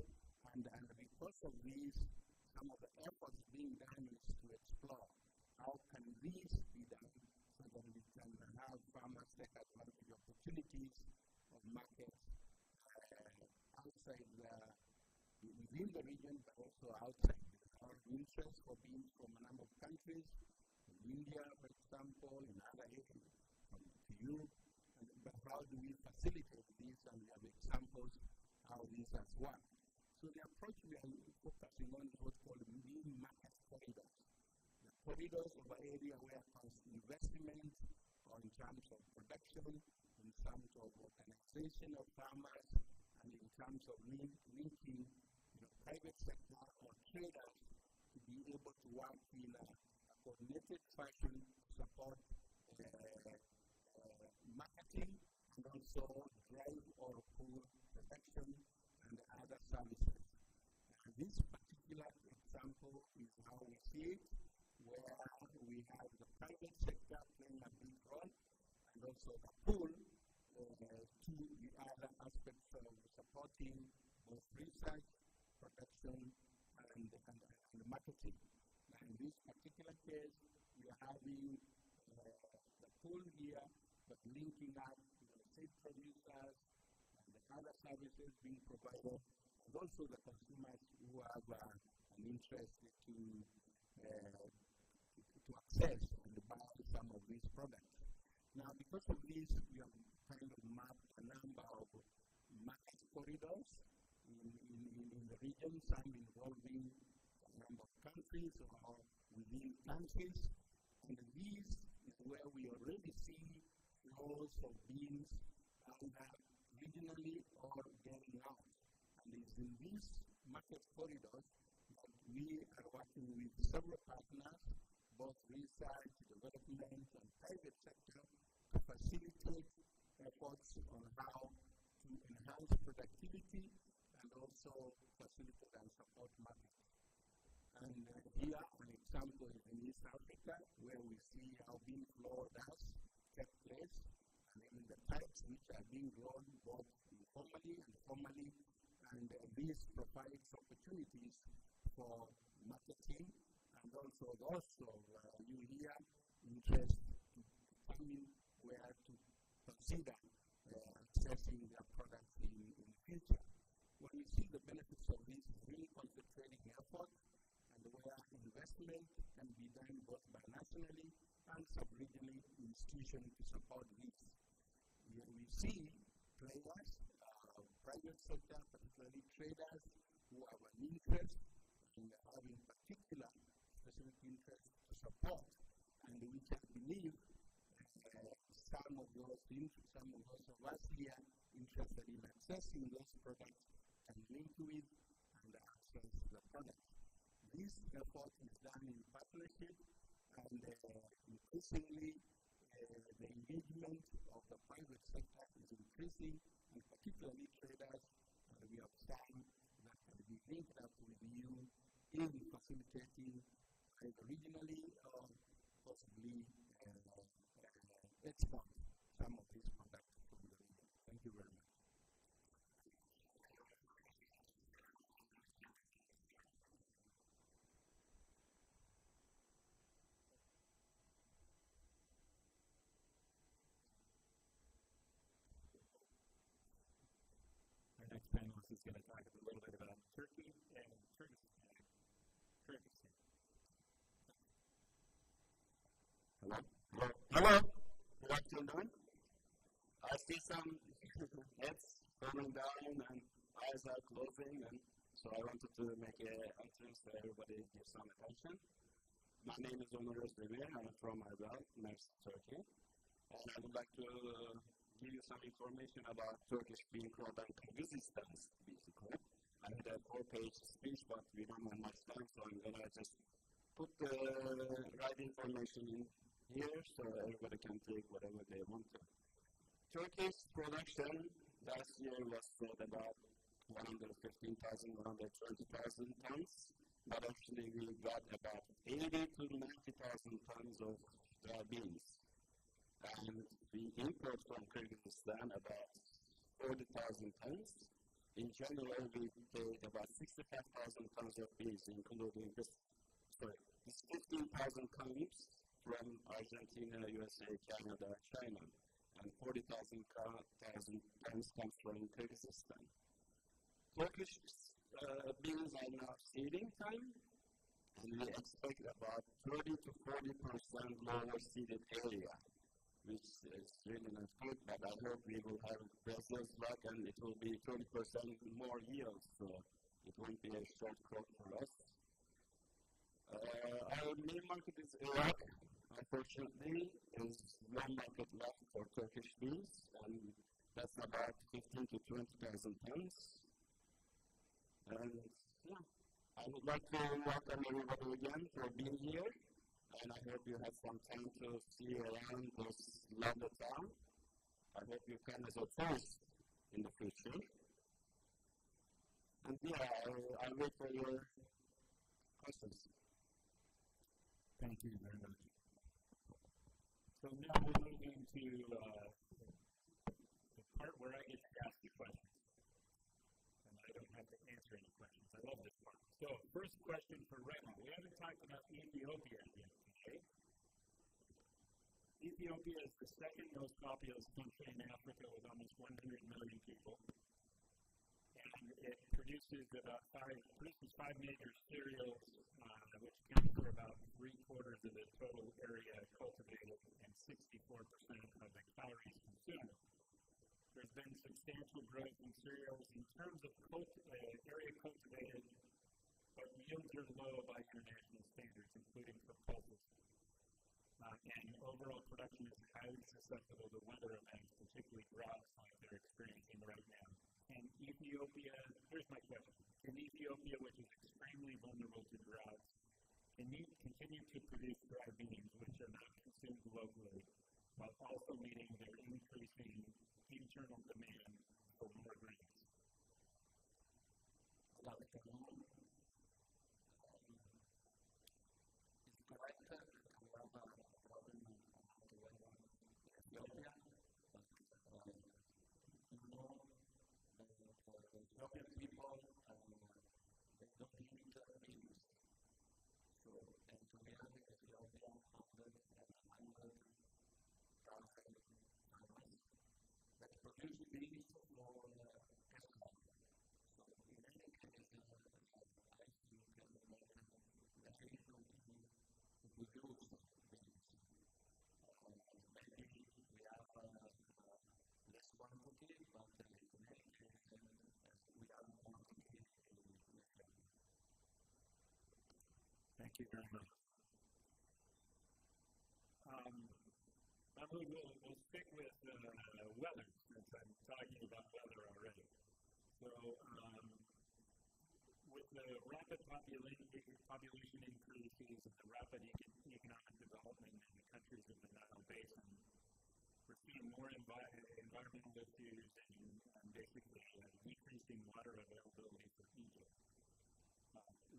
and because of this, some of the efforts being done is to explore how can this be done so that we can have farmers take advantage of opportunities of markets outside within the region, but also outside. There's a lot of interest for beans from a number of countries, from India, for example, in other areas, to Europe. But how do we facilitate this? And we have examples how this has worked. So the approach we are focusing on is what's called bean market corridors. The corridors of an area where investment, or in terms of production, in terms of organization of farmers, and in terms of linking private sector or traders to be able to work in a coordinated fashion to support marketing and also drive or pull production and other services. This particular example is how we see it, where we have the private sector playing a big role, and also the pool to the other aspects of supporting both research, production, and marketing. Now, in this particular case, we are having the pool here, but linking up the seed producers and the other services being provided, and also the consumers who have an interest to access and buy some of these products. Now, because of this, we have kind of mapped a number of market corridors in the region, some involving a number of countries or within countries. And this is where we already see flows of beans either regionally or getting out. And it's in these market corridors that we are working with several partners, both research, development, and private sector, to facilitate efforts on how to enhance productivity and also facilitate and support markets. And here, an example is in East Africa, where we see how bean flow does take place, and in the types which are being grown both informally and formally, and this provides opportunities for marketing, and also those of you here interest to determine where to consider accessing their products in the future. When we see the benefits of this, really concentrating effort, and where investment can be done both by nationally and sub-regionally institutions to support this. We see players, private sector, particularly traders, who have an interest in having particular specific interest to support, and we can believe some of of us here interested in accessing those products and link with and access the products. This effort is done in partnership, and increasingly the engagement of the private sector is increasing, and particularly traders. We have some that can be linked up with you in facilitating either regionally or possibly export some of these products from the region. Thank you very much. Our next panelist is going to talk a little bit about Turkey and Kyrgyzstan. Hello? Hello? Hello? Good afternoon. I see some heads falling down and eyes are closing, and so I wanted to make an entrance so everybody give some attention. My name is Onur Özdemir. I'm from Erbil, next Turkey. And I would like to give you some information about Turkish bean crop and Kyrgyzstan, basically. I had a 4-page speech, but we don't have much time, so I'm going to just put the right information in here so everybody can take whatever they want to. Turkey's production last year was at about 115,000, 120,000 tons, but actually we got about 80 to 90,000 tons of dry beans. And we import from Kyrgyzstan about 40,000 tons. In January, we paid about 65,000 tons of beans, including this 15,000 tons from Argentina, USA, Canada, China, and 40,000 tons comes from Kyrgyzstan. Turkish beans are now seeding time, and we expect about 30 to 40% lower seeded area, which is really not good, but I hope we will have Brazil's luck and it will be 20% more yield, so it won't be a short crop for us. Our main market is Iraq. Unfortunately, there's one market left for Turkish beans, and that's about 15 to 20,000 tons. And yeah, I would like to welcome everybody again for being here, and I hope you have some time to see around this lovely town. I hope you come as a tourist in the future. And yeah, I'll wait for your questions. Thank you very much. So now we'll move into the part where I get to ask you questions. And I don't have to answer any questions. I love this part. So, first question for Rema. We haven't talked about Ethiopia yet today. Ethiopia is the second most populous country in Africa with almost 100 million people. And it produces five major cereals, which account for about 3/4 of the total area cultivated and 64% of the calories consumed. There's been substantial growth in cereals in terms of area cultivated, but yields are low by international standards, including for pulses. And overall production is highly susceptible to weather events, particularly droughts like they're experiencing right now. And Ethiopia, here's my question. Can Ethiopia, which is extremely vulnerable to droughts, continue to produce dry beans, which are not consumed locally, while also meeting their increasing internal demand for more grains? Ethiopian people, they don't eat beans. So, and to be honest, Ethiopia founded an island farmers that produce beans for export. So, in any case, I think that we can continue to produce beans. Maybe we have less quantity, but in any case, we are more committed to the Thank you very much. We'll stick with weather, since I'm talking about weather already. So, with the rapid population increases and the rapid economic development in the countries in the Nile Basin, we're seeing more environmental issues and basically decreasing water availability for Egypt.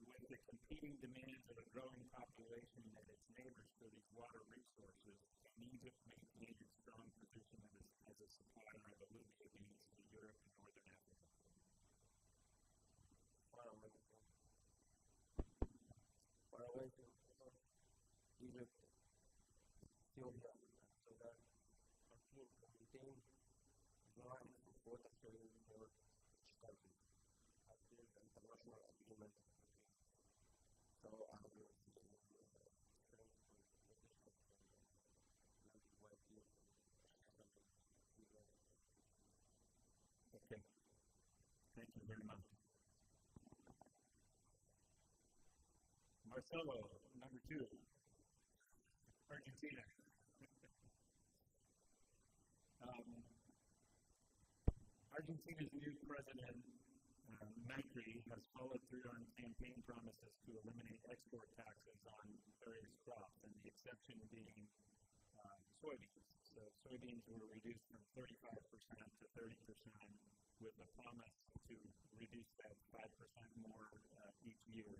With the competing demands of a growing population and its neighbors for these water resources, can Egypt maintain its strong position as a supplier of alluvial beans to Europe and Northern Africa? far away from Egypt, Ethiopia, so that continue to maintain drawing support of trade for each country. As there is an international agreement between. So I will trade for Okay. Thank you very much. Marcelo, number 2, Argentina. Argentina's new president, Macri, has followed through on campaign promises to eliminate export taxes on various crops, and the exception being soybeans. So soybeans were reduced from 35% to 30%, with a promise to reduce that 5% more each year.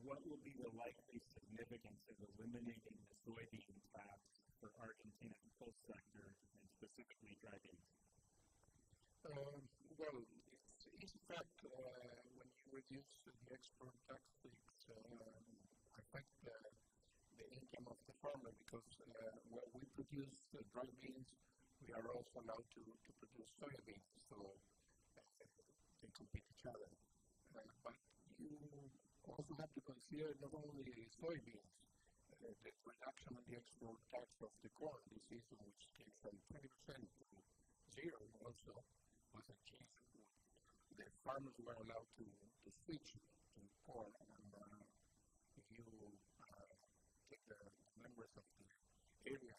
What will be the likely significance of eliminating the soybean tax for Argentina's pulse sector, and specifically dry beans? Well, it's in fact, when you reduce the export tax, it affect the income of the farmer, because when we produce dry beans, we are also allowed to produce soybeans, so they compete each other. But you also have to consider not only soybeans, the reduction in the export tax of the corn this season, which came from 20% to 0 also, was achieved. The farmers were allowed to switch to corn, and if you take the members of the area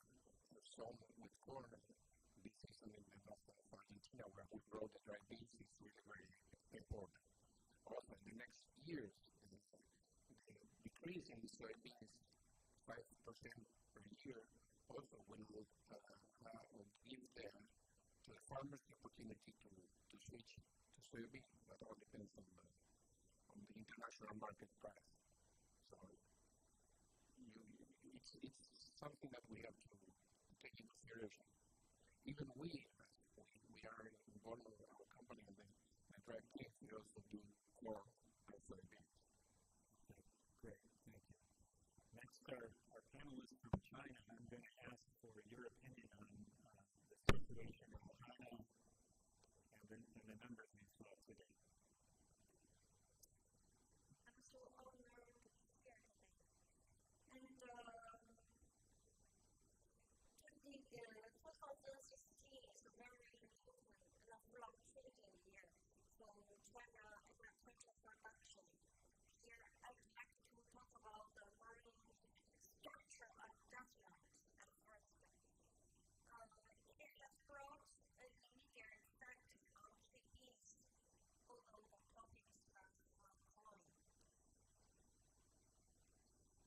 sown with corn this season in the north of Argentina, where we grow the dry beans, is really very important. Also, in the next years, the decrease in the soybeans, 5% per year, also will give to the farmers the opportunity to switch to soybean. That all depends on the international market price. So it's something that we have to take into consideration. Even we are involved in our company and the drive teams, we also do core outside events. Okay, great, thank you. Next, our panelists from China, I'm going to ask for your opinion on the situation in China and the numbers we saw today. I'm so honored to be here today. And 2016 is a very important and fluctuating year for China agricultural production. Here, I would like to talk about the marine structure adjustment at first. It has brought an immediate effect on the East, although the topics are common.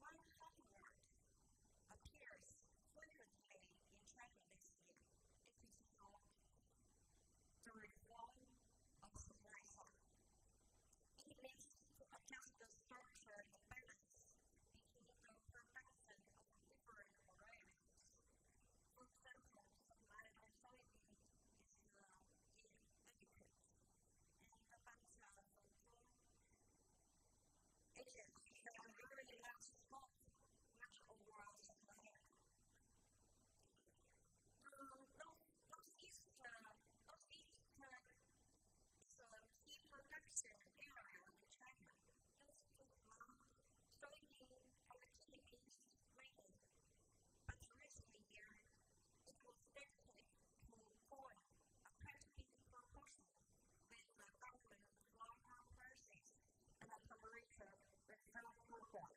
One headword appears frequently in China this year. It is called the reform of supply side. It means to adjust the structure and balance between the production of different varieties. For example, supply of soybeans is inadequate, and the banks for corn, it is a very large scope, much overall supply. Northeast is a key production area in China, used to grow soybean activities mainly. But recently here, it was shifted to corn, a practically proportion with the government long-term policies and a temperature reform program.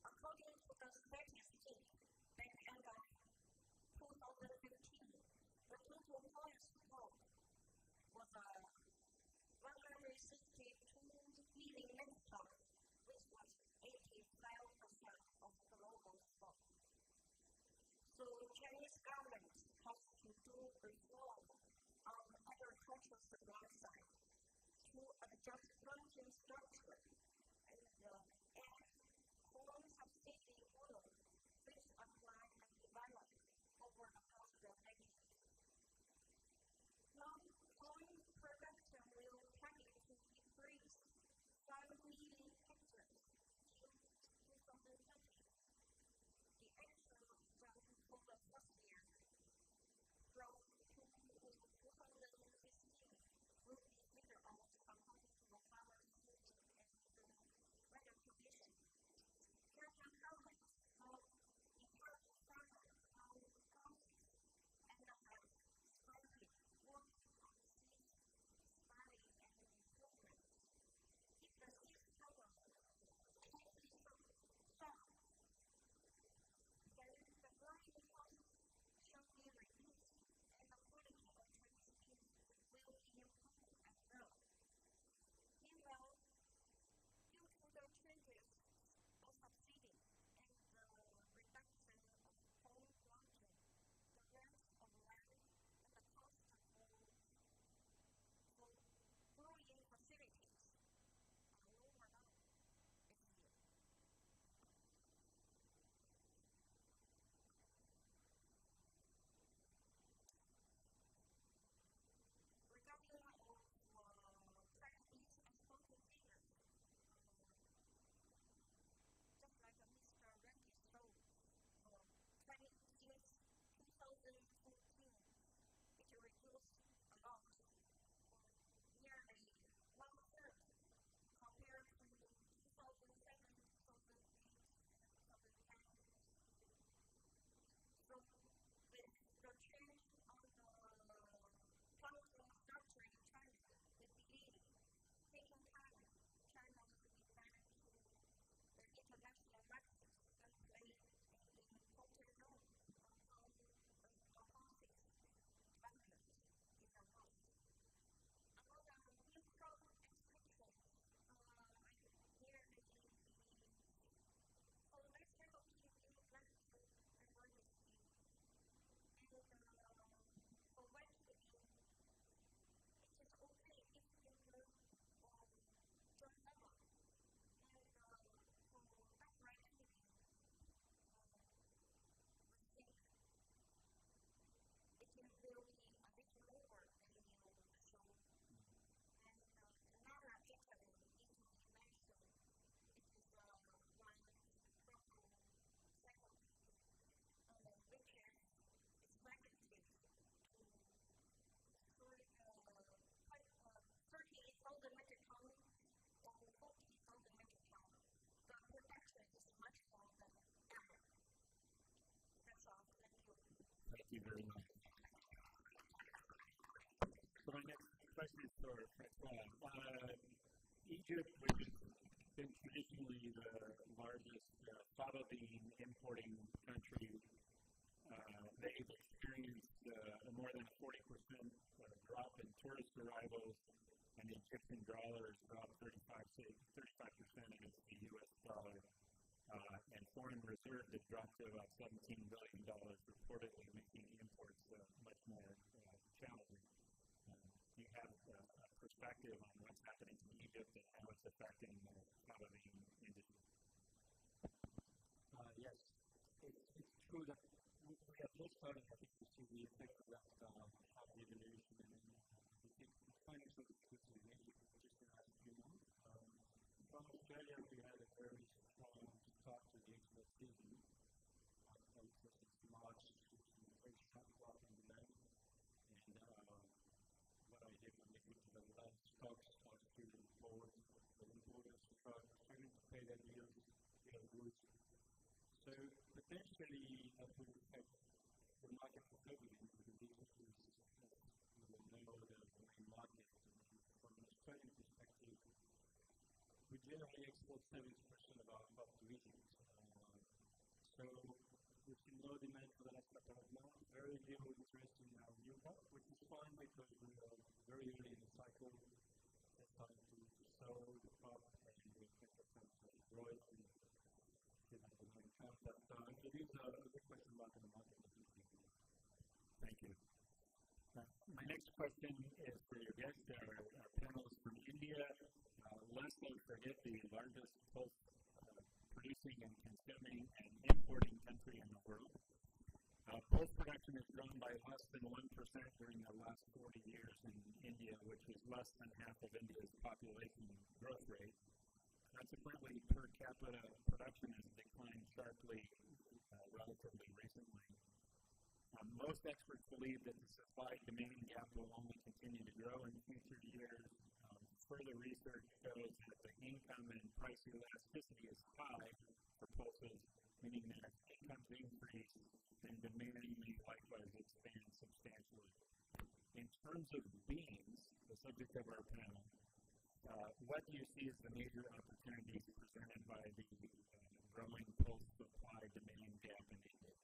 According to the statistics, by the end of 2015, the total corn stock was 162 million metric tons, which was 85% of global stock. So the Chinese government has to do reform on the agricultural supply side to adjust planting structure and add corn subsidy model, which applied and developed over the past decade. Now, corn production will target to increase 5 million hectares till 2030. The actual result for the first year from 2015 will be figured out according to the farmer's need and the weather conditions. Here can comment how important farmers how policies you very much. So my next question is for Francois. Egypt, which has been traditionally the largest fava bean importing country, they've experienced a more than 40% drop in tourist arrivals, and the Egyptian dollar has dropped 35% against the U.S. dollar, and foreign reserves have dropped to about $17 billion, reportedly making imports much more challenging. Do you have a perspective on what's happening in Egypt and how it's affecting the fava bean industry? Yes, it's true that we have just started, I think, to see the effect of that devaluation and the financial difficulties in Egypt just in the last few months. From Australia, we had a very strong start to the export season. I would say since March, it's been a very sharp drop in demand. And what I did when they put the last stocks started to forward, the importers started to pay their bills, goods. So potentially that would affect the market globally because Egypt is, you will know, the main market. From an Australian perspective, we generally export 70% of our crop to Egypt. So we've seen low demand for the last couple of months, very little interest in our new crop, which is fine because we are very early in the cycle. It's time to sow the crop and we expect the time to grow it. But it is a good question about the market. Thank you. My next question is for your guests. Our panel is from India. Let's not forget the largest pulse producing and consuming and importing country in the world. Pulse production has grown by less than 1% during the last 40 years in India, which is less than half of India's population growth rate. Consequently, per capita production has declined sharply relatively recently. Most experts believe that the supply-demand gap will only continue to grow in future years. Further research shows that the income and price elasticity is high for pulses, meaning that as incomes increase, then demand may likewise expand substantially. In terms of beans, the subject of our panel, what do you see as the major opportunities presented by the growing pulse supply-demand gap in India?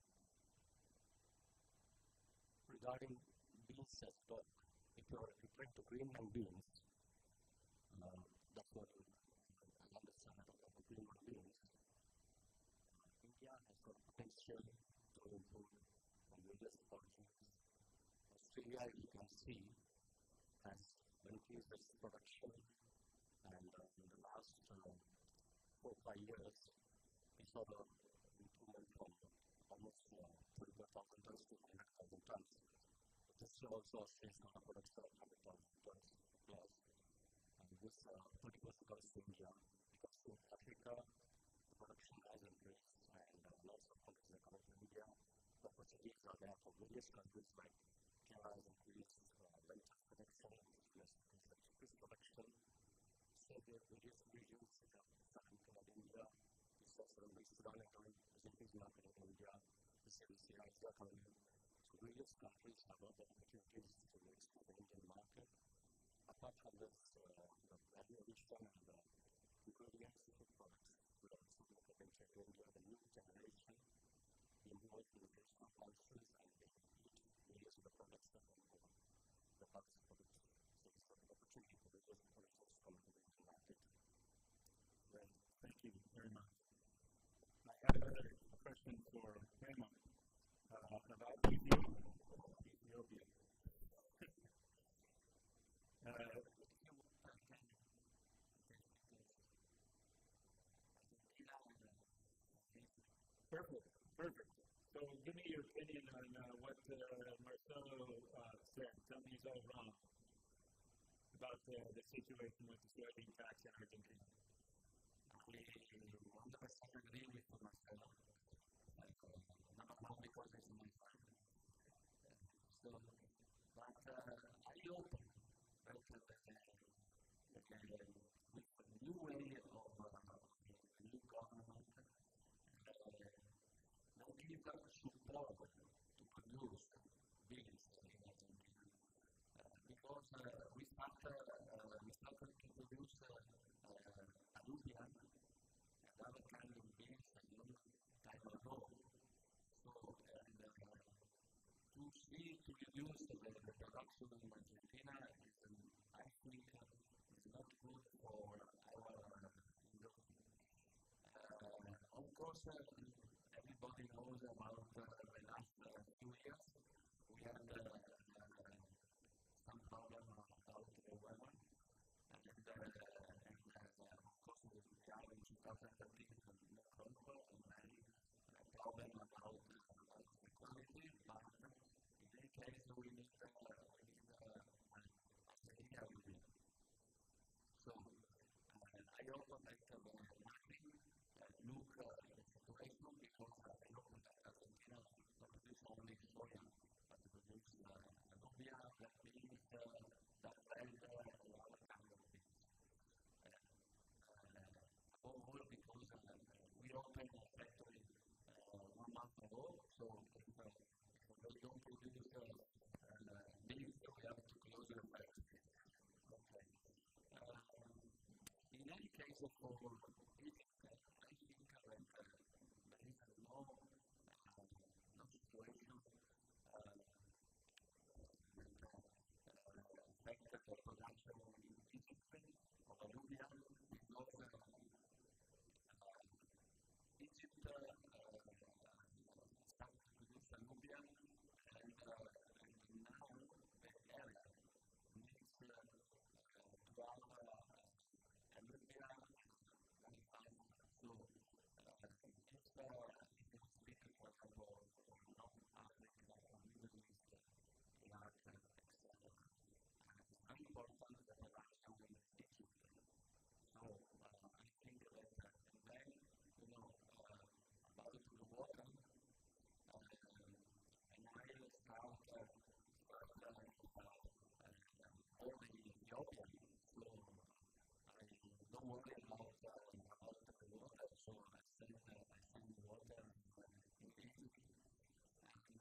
Regarding beans as stock, if you are referring to Greenland beans, that's what I understand about the Greenland beans. India has got potential to improve on various opportunities. Australia, you can see, has increased its production, and in the last 4 or 5 years, we saw the improvement from almost 35,000 tons to 100,000 tons. This year also Australia's got a production of 100,000 tons plus. And this 30% goes to India, because in Africa, the production has increased, and lots of countries are coming to India. The opportunities are there for various countries like Canada has increased lentils production, US has increased production. So there are various regions that are starting to come in India. This also Sudan is increasing market in India. The same is coming in. So various countries have other opportunities to expand the Indian market. Apart from this, the value addition and the ingredients of the products will also make a venture to India. The new generation involved in traditional countries and they eat various of the products that are more the products of products. So it's an opportunity for various producers to come into the Indian market. Great. Thank you very much. I have another question for Hema about Ethiopia. Perfect. So give me your opinion on what Marcelo said. Tell me he's all wrong about the situation with the soybean tax in Argentina. We 100% agree with Marcelo. Number one, because it's my friend. So, but I open with a new way of the new government. They give us support to produce we started to produce alluvium and other kind of beans a long time ago. So, to see to reduce the production in Argentina is actually is not good for our industry. Of course, everybody knows about the last few years. We had some problem about the weather, and of course we are in 2013 no control and many problem about the quality, but in any case we need Argentina with it. So I also like marketing look the situation because I know that Argentina not produce only soya, but produce alubia, black beans, that red, and other kind of beans. Above all because we opened a factory 1 month ago, so if they don't produce beans, we have to close the factory. Okay. In any case, for Egypt, I think that there is no situation that affected the production in Egypt of alluvium because Egypt started to produce alluvium and now the area needs to have alluvium very fast. So if you speak, for example, North Africa or Middle East, they are excellent. It's very important that the production in Egypt. So I think that and then about the water and I start all the Ethiopian. So I don't worry about the water. So I send water in Egypt. And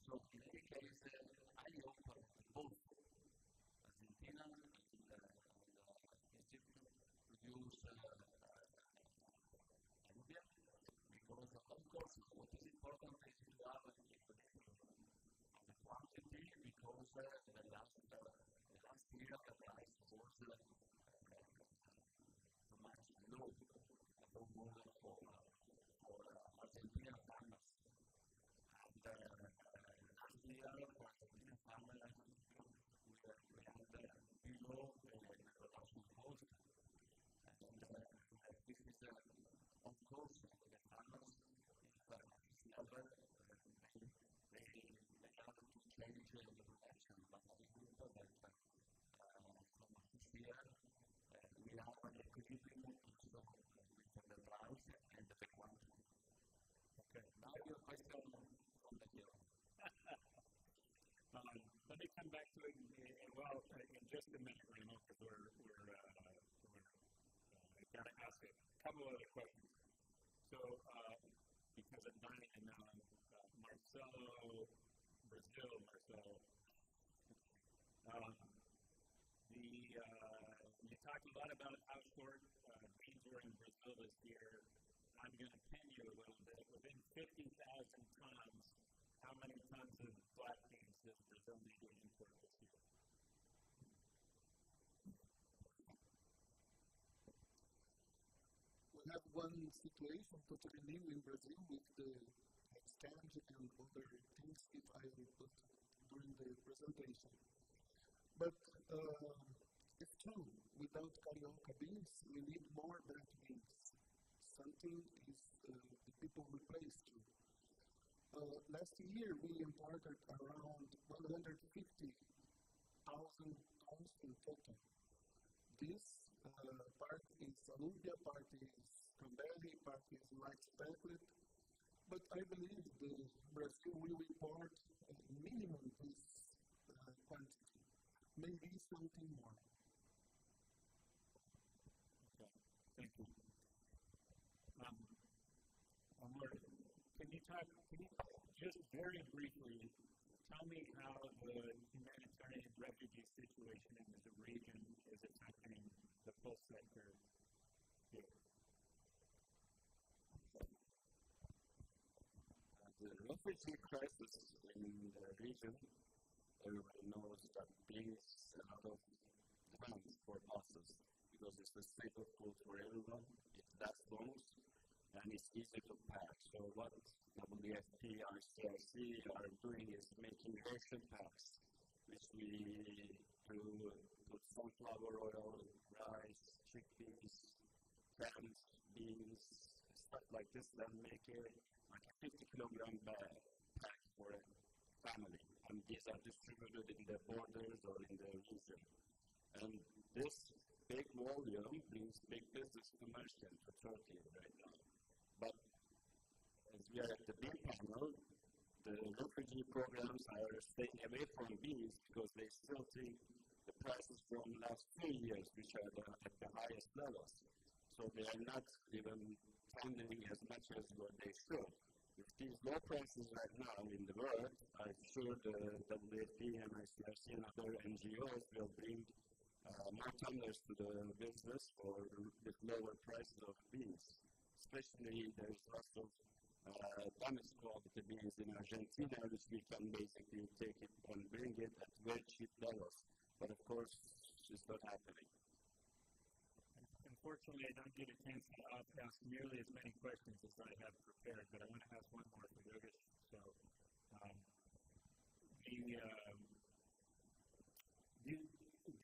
so in any case, I offer both Argentina and Egypt produce alluvium because of course what is important is to have a equilibrium of the quantity because the last year the price was too much low, above all for Argentine farmers. And last year for Argentine farmers we had below the production cost. And this is of course the farmers if this level they have to change the production, but I think that from this year we have an equilibrium also with the price and the quantity. Okay, now your question from the here. Let me come back to it in just a minute, because I got to ask a couple other questions. So, because I'm dying to know, Marcelo, Brazil, Marcelo. You talked a lot about how short beans were in Brazil this year. I'm going to pin you a little bit. Within 50,000 tons, how many tons of black beans does Brazil need to import this year? We have one situation totally new in Brazil with the exchange and other things if I put during the presentation. But it's true, without carioca beans, we need more black beans. Something is the people replaced too. Last year we imported around 150,000 tons in total. This part is alluvia, part is cranberry, part is light chocolate. But I believe Brazil will import minimum this quantity, maybe something more. Okay, thank you. Can you just very briefly tell me how the humanitarian refugee situation in the region is affecting the full sector here. The refugee crisis in the region, everybody knows that brings a lot of demands for buses because it's a staple food for everyone, it lasts long, and it's easy to pack. So what WFP, ICRC are doing is making ration packs, which we put sunflower oil, rice, chickpeas, clams, beans, stuff like this, then make like a 50-kilogram bag pack for a family. And these are distributed in the borders or in the region. And this big volume brings big business commercial to Turkey right now. But as we are at the bean panel, the refugee programs are staying away from beans because they still think the prices from last 2 years, which are at the highest levels. So they are not even tendering as much as what they should. With these low prices right now in the world, I'm sure the WFP and ICRC and other NGOs will bring more tenders to the business with lower prices of beans. Especially there's lots of damaged quality beans in Argentina, which we can basically take it and bring it at very cheap levels. But of course, it's not happening. Unfortunately, I don't get a chance to ask nearly as many questions as I have prepared, but I want to ask one more for Yogesh. So, do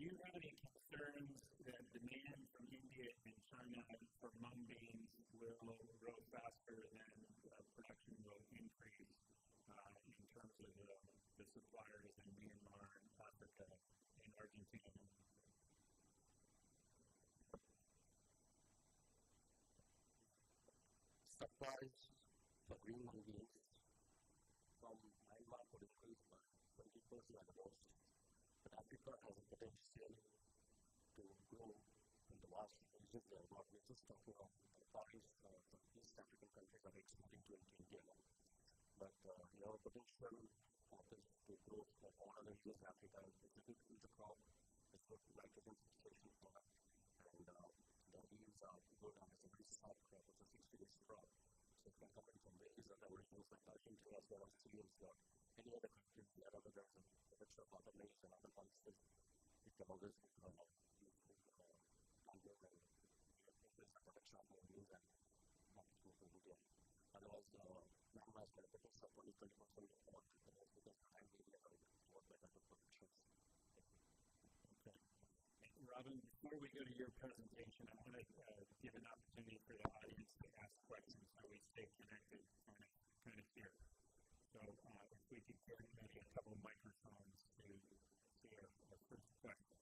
you have any concerns that demand from India and China for mung beans will grow faster than production will increase in terms of the suppliers in Myanmar, Africa, and Argentina? Supplies for green mung beans from Myanmar could increase by 20% at the most. But Africa has a potential to grow in the vast regions there. What we're just talking of the Far East, the East African countries are exporting to India. But we have a potential of this to grow like all other regions in Africa. It's a good intercrop, it's good nitrogen fixation product, and the yields are good and it's a very soft crop, it's a 60-day crop. So it can come in from various other regions like Argentina as well as Chile, any other country wherever there's a mixture of other maize and other pulses, it can always use and there's a protection of more maize and marketing from India. Otherwise, Myanmar has got a potential of 20% of all because the time areas are more better for protections. Okay. Robin, before we go to your presentation, I want to give an opportunity for the audience to ask questions so we stay connected kind of here. So if we could get maybe a couple of microphones to see our first question.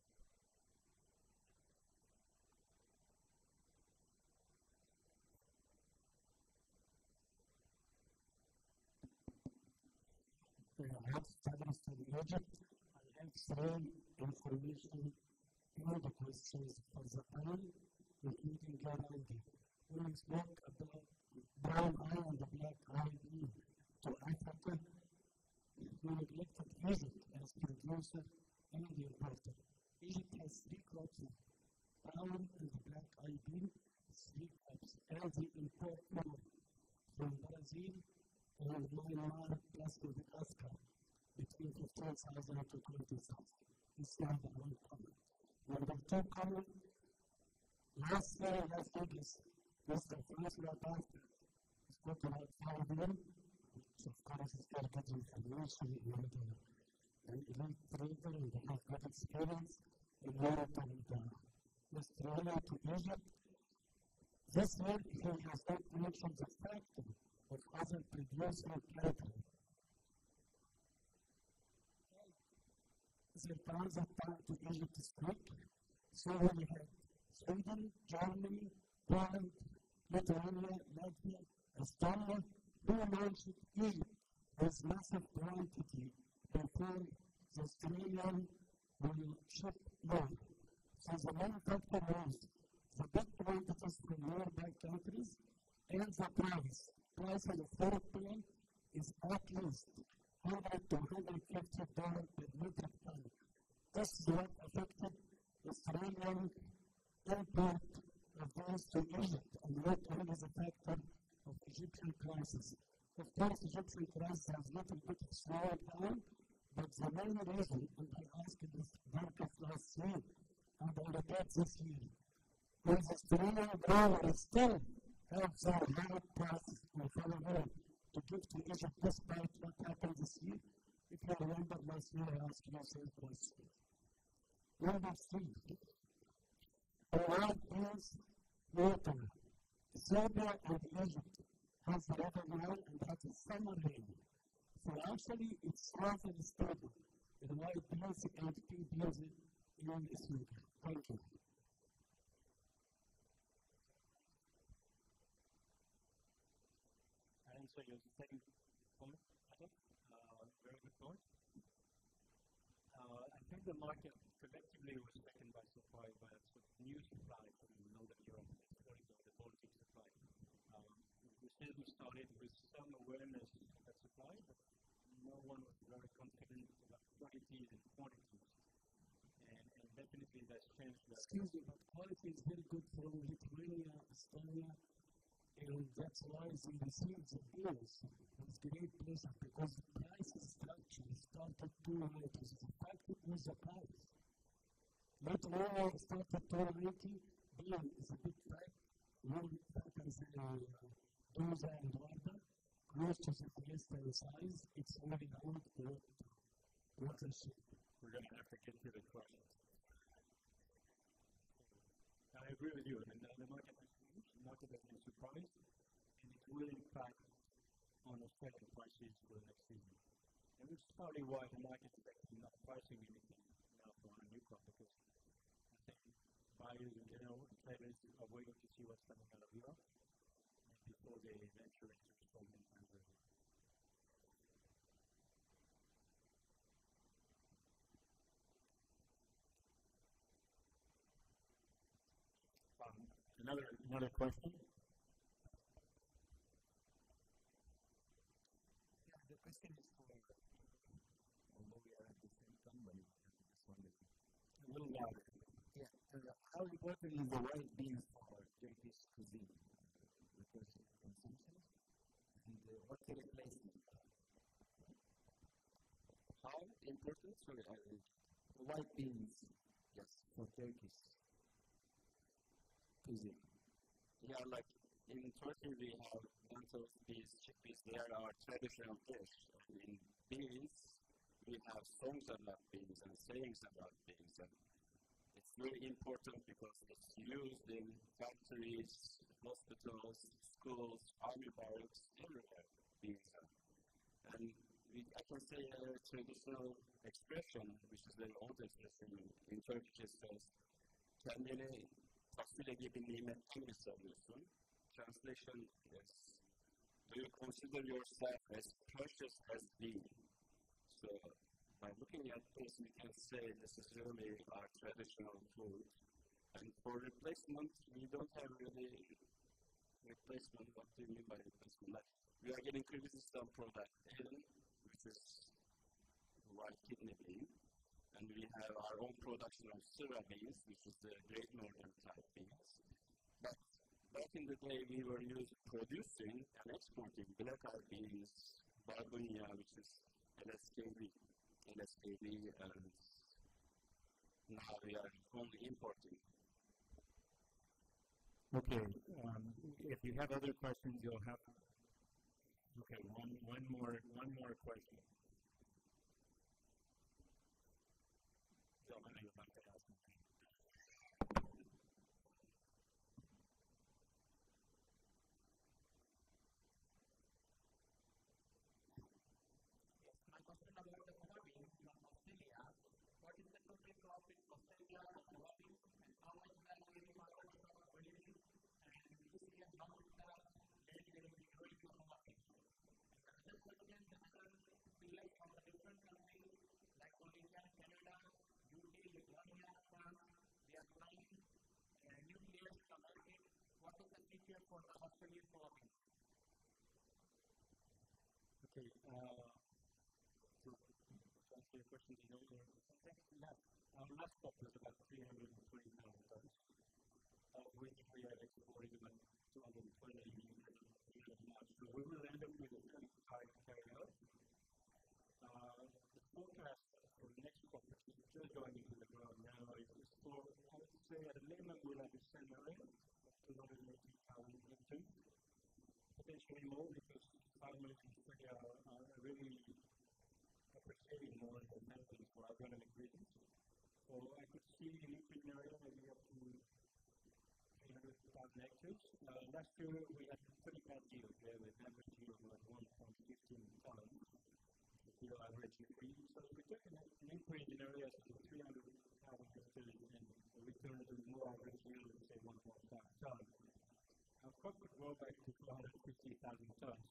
I have studies in Egypt. I have some information in the questions for the panel, including your ID. When we spoke about brown eye and the black eye bean to Africa, we neglected Egypt as producer and the importer. Egypt has 3 crops of brown and the black eye bean, 3 crops, and they import more from Brazil and Myanmar plus Madagascar between 15,000 to 20,000. It's number 1 comment. Number 2 comment, last year Las Vegas was the first rapporteur. We spoke about 5 men, which of course is very good information and an elite trader and they have good experience in Europe and Australia to Egypt. This year he has not mentioned the factor of other producing countries. The transit time to Egypt is quick, so we have Sweden, Germany, Poland, Lithuania, Latvia, Estonia, who launched Egypt with massive quantity before the Australian will ship more. So the main factor was the big quantities from nearby countries and the price. Price of the 4 point is at least $100 to $150 per metric ton. This is what affected Australian import of those to Egypt and not only the factor of Egyptian prices. Of course, Egyptian prices have a little bit slowed down, but the main reason, and I asked this market last year, and I repeat this year, is the Australian growers still have their low prices of farmland to give to Egypt despite what happened this year. If you remember last year, I asked you the same question. Number 3, the wild beans water. Ethiopia and Egypt has the river Nile and has a summer rain. So actually, it's rather stable. The white beans and pea beans in Ethiopia. Thank you. I answer your second point, Adam. Very good point. I think the market collectively was taken by supply by a sort of new supply from Northern Europe, exporting of the Baltic supply. We said we started with some awareness of that supply, but no one was very confident about qualities and quantities. And definitely that's changed. Excuse me, but quality is very good from Lithuania, Estonia, and that's why they received the bills with great pleasure because the price structure started too high. It was the fact it was the price. Lithuania started 290, beer is a big fact. One fact is Doza and Warda, close to the Fiesta size, it's very good watershed. We're going to have to get to the questions. I agree with you. I mean, the market has changed. The market has been surprised, and it will impact on Australian prices for the next season. And which is probably why the market is actually not pricing anything now for a new crop, because I think buyers in general and traders are waiting to see what's coming out of Europe before they venture into Australian countries. Another question? Yeah, the question is for, although we are at the same company, just wondering. A little louder. Yeah, how important is the white beans for Turkish cuisine? Because consumption and what's the replacement? How important? Sorry, The white beans, yes, for Turkish cuisine. Yeah, like in Turkey we have lentils, peas, chickpeas. They are our traditional dish. And in beans, we have songs about beans and sayings about beans. And it's very important because it's used in factories, hospitals, schools, army barracks, everywhere. Beans are. And I can say a traditional expression, which is very old expression in Turkish, it says, kendini fasulye gibi nimetli mi sanıyorsun? Translation is, do you consider yourself as precious as being? So, by looking at this, we can say this is really our traditional food. And for replacement, we don't have really replacement. What do you mean by replacement? Like, we are getting Kyrgyzstan product in, which is white kidney bean. And we have our own production of Syrah beans, which is the Great Northern type beans. But back in the day, we were producing and exporting black eyed beans, barbunya, which is LSKB, and now we are only importing. Okay, if you have other questions, you'll have. Okay, one more question. For the Australian coffee. Okay, answer your question in order. Our last crop was about 320,000 tons, of which we have exported about 220 in March. So we will end up with a pretty high carryout. The forecast for the next crop, which is just going into the ground now, is for, I would say, at a minimum, we'll have a scenario of 280,000 hectares. Potentially more because farmers in Australia are really appreciating more of the methods for agronomic reasons. So I could see an increase area maybe up to 300,000 hectares. Last year we had a pretty bad yield. We had an average yield of like 1.15 tons, the kilo average increase. So we took an increase in areas of 300,000 hectares and returned to more average yield of say 1.5 tons. Our crop would grow back to 450,000 tons,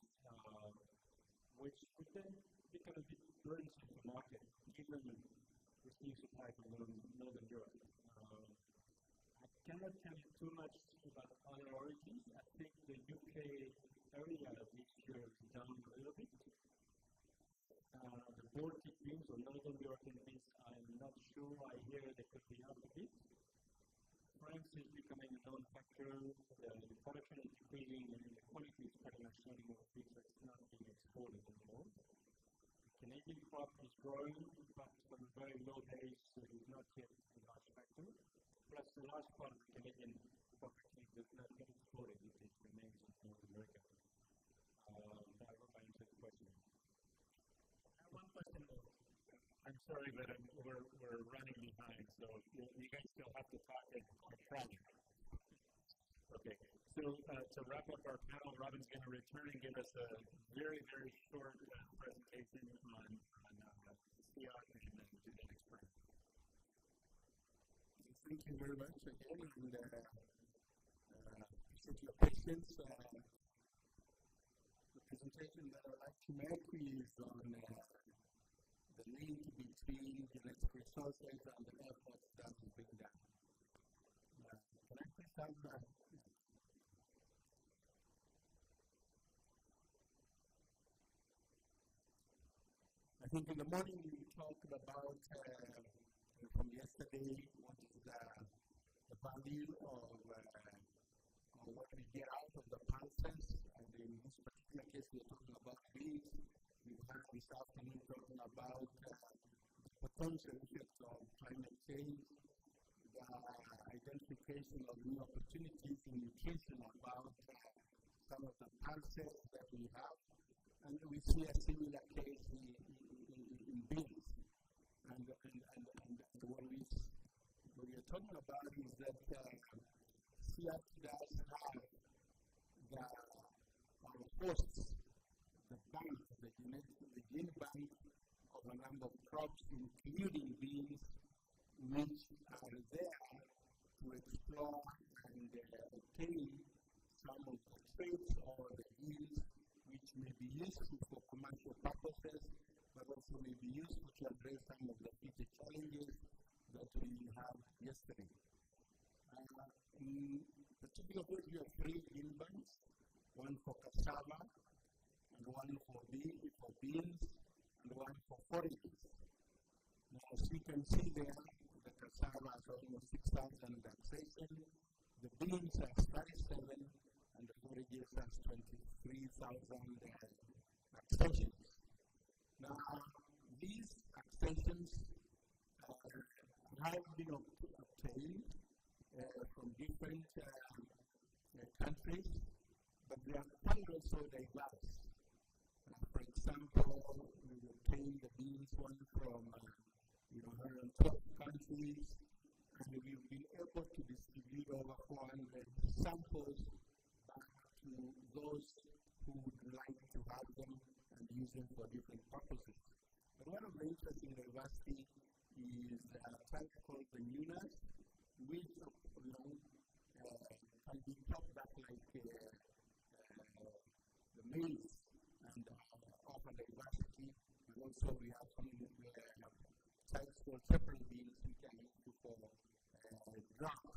which would then become a bit burdensome for the market, given this new supply from Northern Europe. I cannot tell you too much about other origins. I think the UK area this year is down a little bit. The Baltic beans or Northern European beans, I'm not sure. I hear they could be up a bit. France is becoming a known factor. The production is decreasing and the quantity is pretty much turning over feed, so it's not being exported anymore. The Canadian crop is growing, but from a very low base, so it is not yet a large factor. Plus, the large part of the Canadian crop actually does not get exported, it remains in North America. I hope I answered the question. One question though. I'm sorry, but we're running behind, so you guys still have to talk and travel. Okay, so to wrap up our panel, Robin's going to return and give us a very, very short presentation on SEAT and then genetic spread. Thank you very much again, and appreciate your patience. The presentation that I'd like to make is on the link between genetic resources and the efforts that is being done. Can I please have that? I think in the morning we talked about from yesterday what is the value of what we get out of the pulses, and in this particular case we're talking about beans. We've heard this afternoon talking about the potential effects of climate change, the identification of new opportunities in nutrition about some of the pulses that we have, and we see a similar case in beans. And what we are talking about is that SEAT does have our hosts, the bank, the gene bank of a number of crops, including beans, which are there to explore and obtain some of the traits or the genes which may be useful for commercial purposes, but also may be useful to address some of the future challenges that we have yesterday. In particular, we have three gene banks, one for cassava, and one for beans, and one for forages. Now, as you can see there, the cassava has almost 6,000 accessions, the beans has 37, and the forages has 23,000 accessions. Now, these accessions have been obtained from different countries, but they are quite also diverse. For example, we obtained the beans one from 112 countries, and we've been able to distribute over 400 samples back to those who would like to have them and use them for different purposes. But one of the interesting diversity is a type called the Nunas, which can be chopped back like the maize, and offer diversity. And also we have some types called separate beans which are used for drought.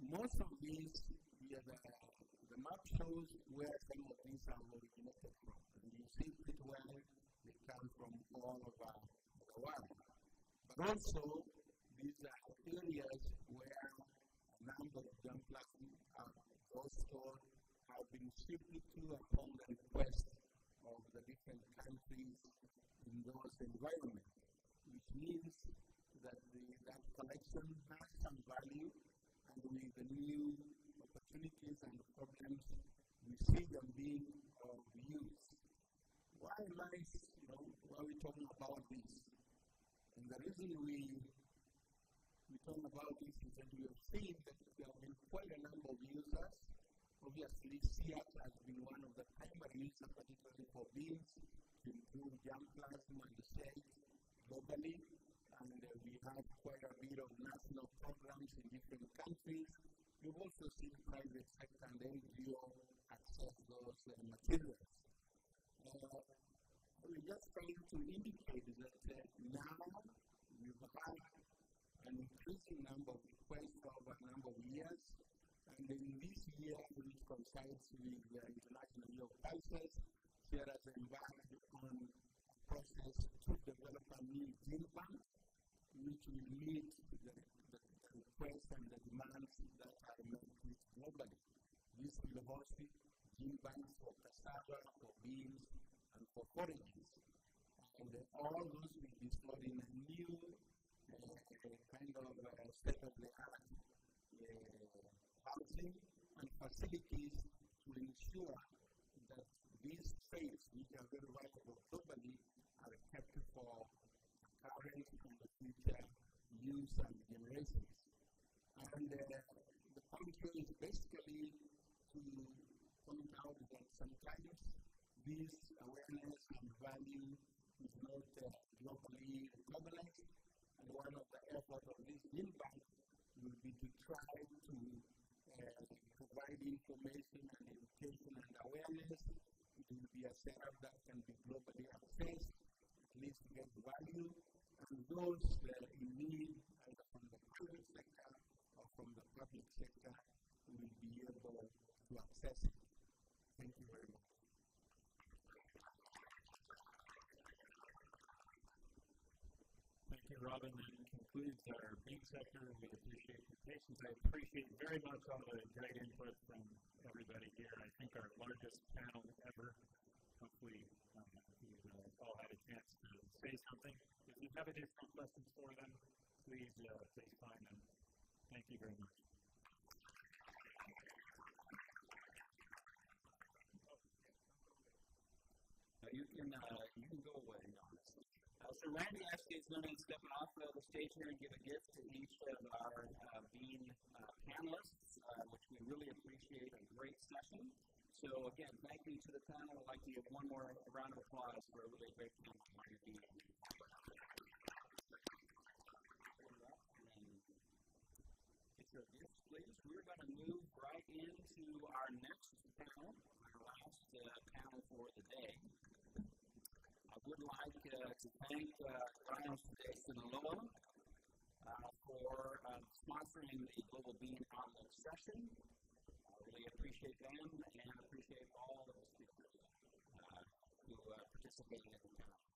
Most of these, the map shows where some of these are originated from. And you see pretty well they come also, these are areas where a number of young plastic also have been shifted to upon the request of the different countries in those environments, which means that that collection has some value, and with the new opportunities and problems, we see them being of use. Why am I, why are we talking about this? And the reason we talk about this is that we have seen that there have been quite a number of users. Obviously, SEAT has been one of the primary users, particularly for beans, to improve germplasm and shade globally. And we have quite a bit of national programs in different countries. We've also seen private sector and NGO access those materials. We're just trying to indicate that now we've had an increasing number of requests over a number of years, and in this year, which coincides with the International Year of Pulses, SEAT has embarked on a process to develop a new gene bank, which will meet the requests and the demands that are met with globally. This will host gene banks for cassava, for beans, and for forages. And all those will be stored in a new kind of state-of-the-art housing and facilities to ensure that these traits, which are very valuable globally, are kept for current and the future use and generations. And the point here is basically to point out that sometimes this awareness and value is not globally recognized, and one of the efforts of this gene bank will be to try to provide information and education and awareness. It will be a setup that can be globally accessed, at least to get value, and those in need, either from the private sector or from the public sector, will be able to access it. Thank you very much. Thank you, Robin. That concludes our bean sector. We appreciate your patience. I appreciate very much all the great input from everybody here. I think our largest panel ever. Hopefully, you've all had a chance to say something. If you have additional questions for them, please find them. Thank you very much. You can go away. So Randy actually is going to step off the stage here and give a gift to each of our bean panelists, which we really appreciate. A great session. So again, thank you to the panel. I'd like to give one more round of applause for a really great panel on your bean. Get your gifts, please. We're going to move right into our next panel, our last panel for the day. I would like to thank Ryan Sinaloa for sponsoring the Global Bean Outlook session. I really appreciate them and appreciate all of the speakers who participated in the panel.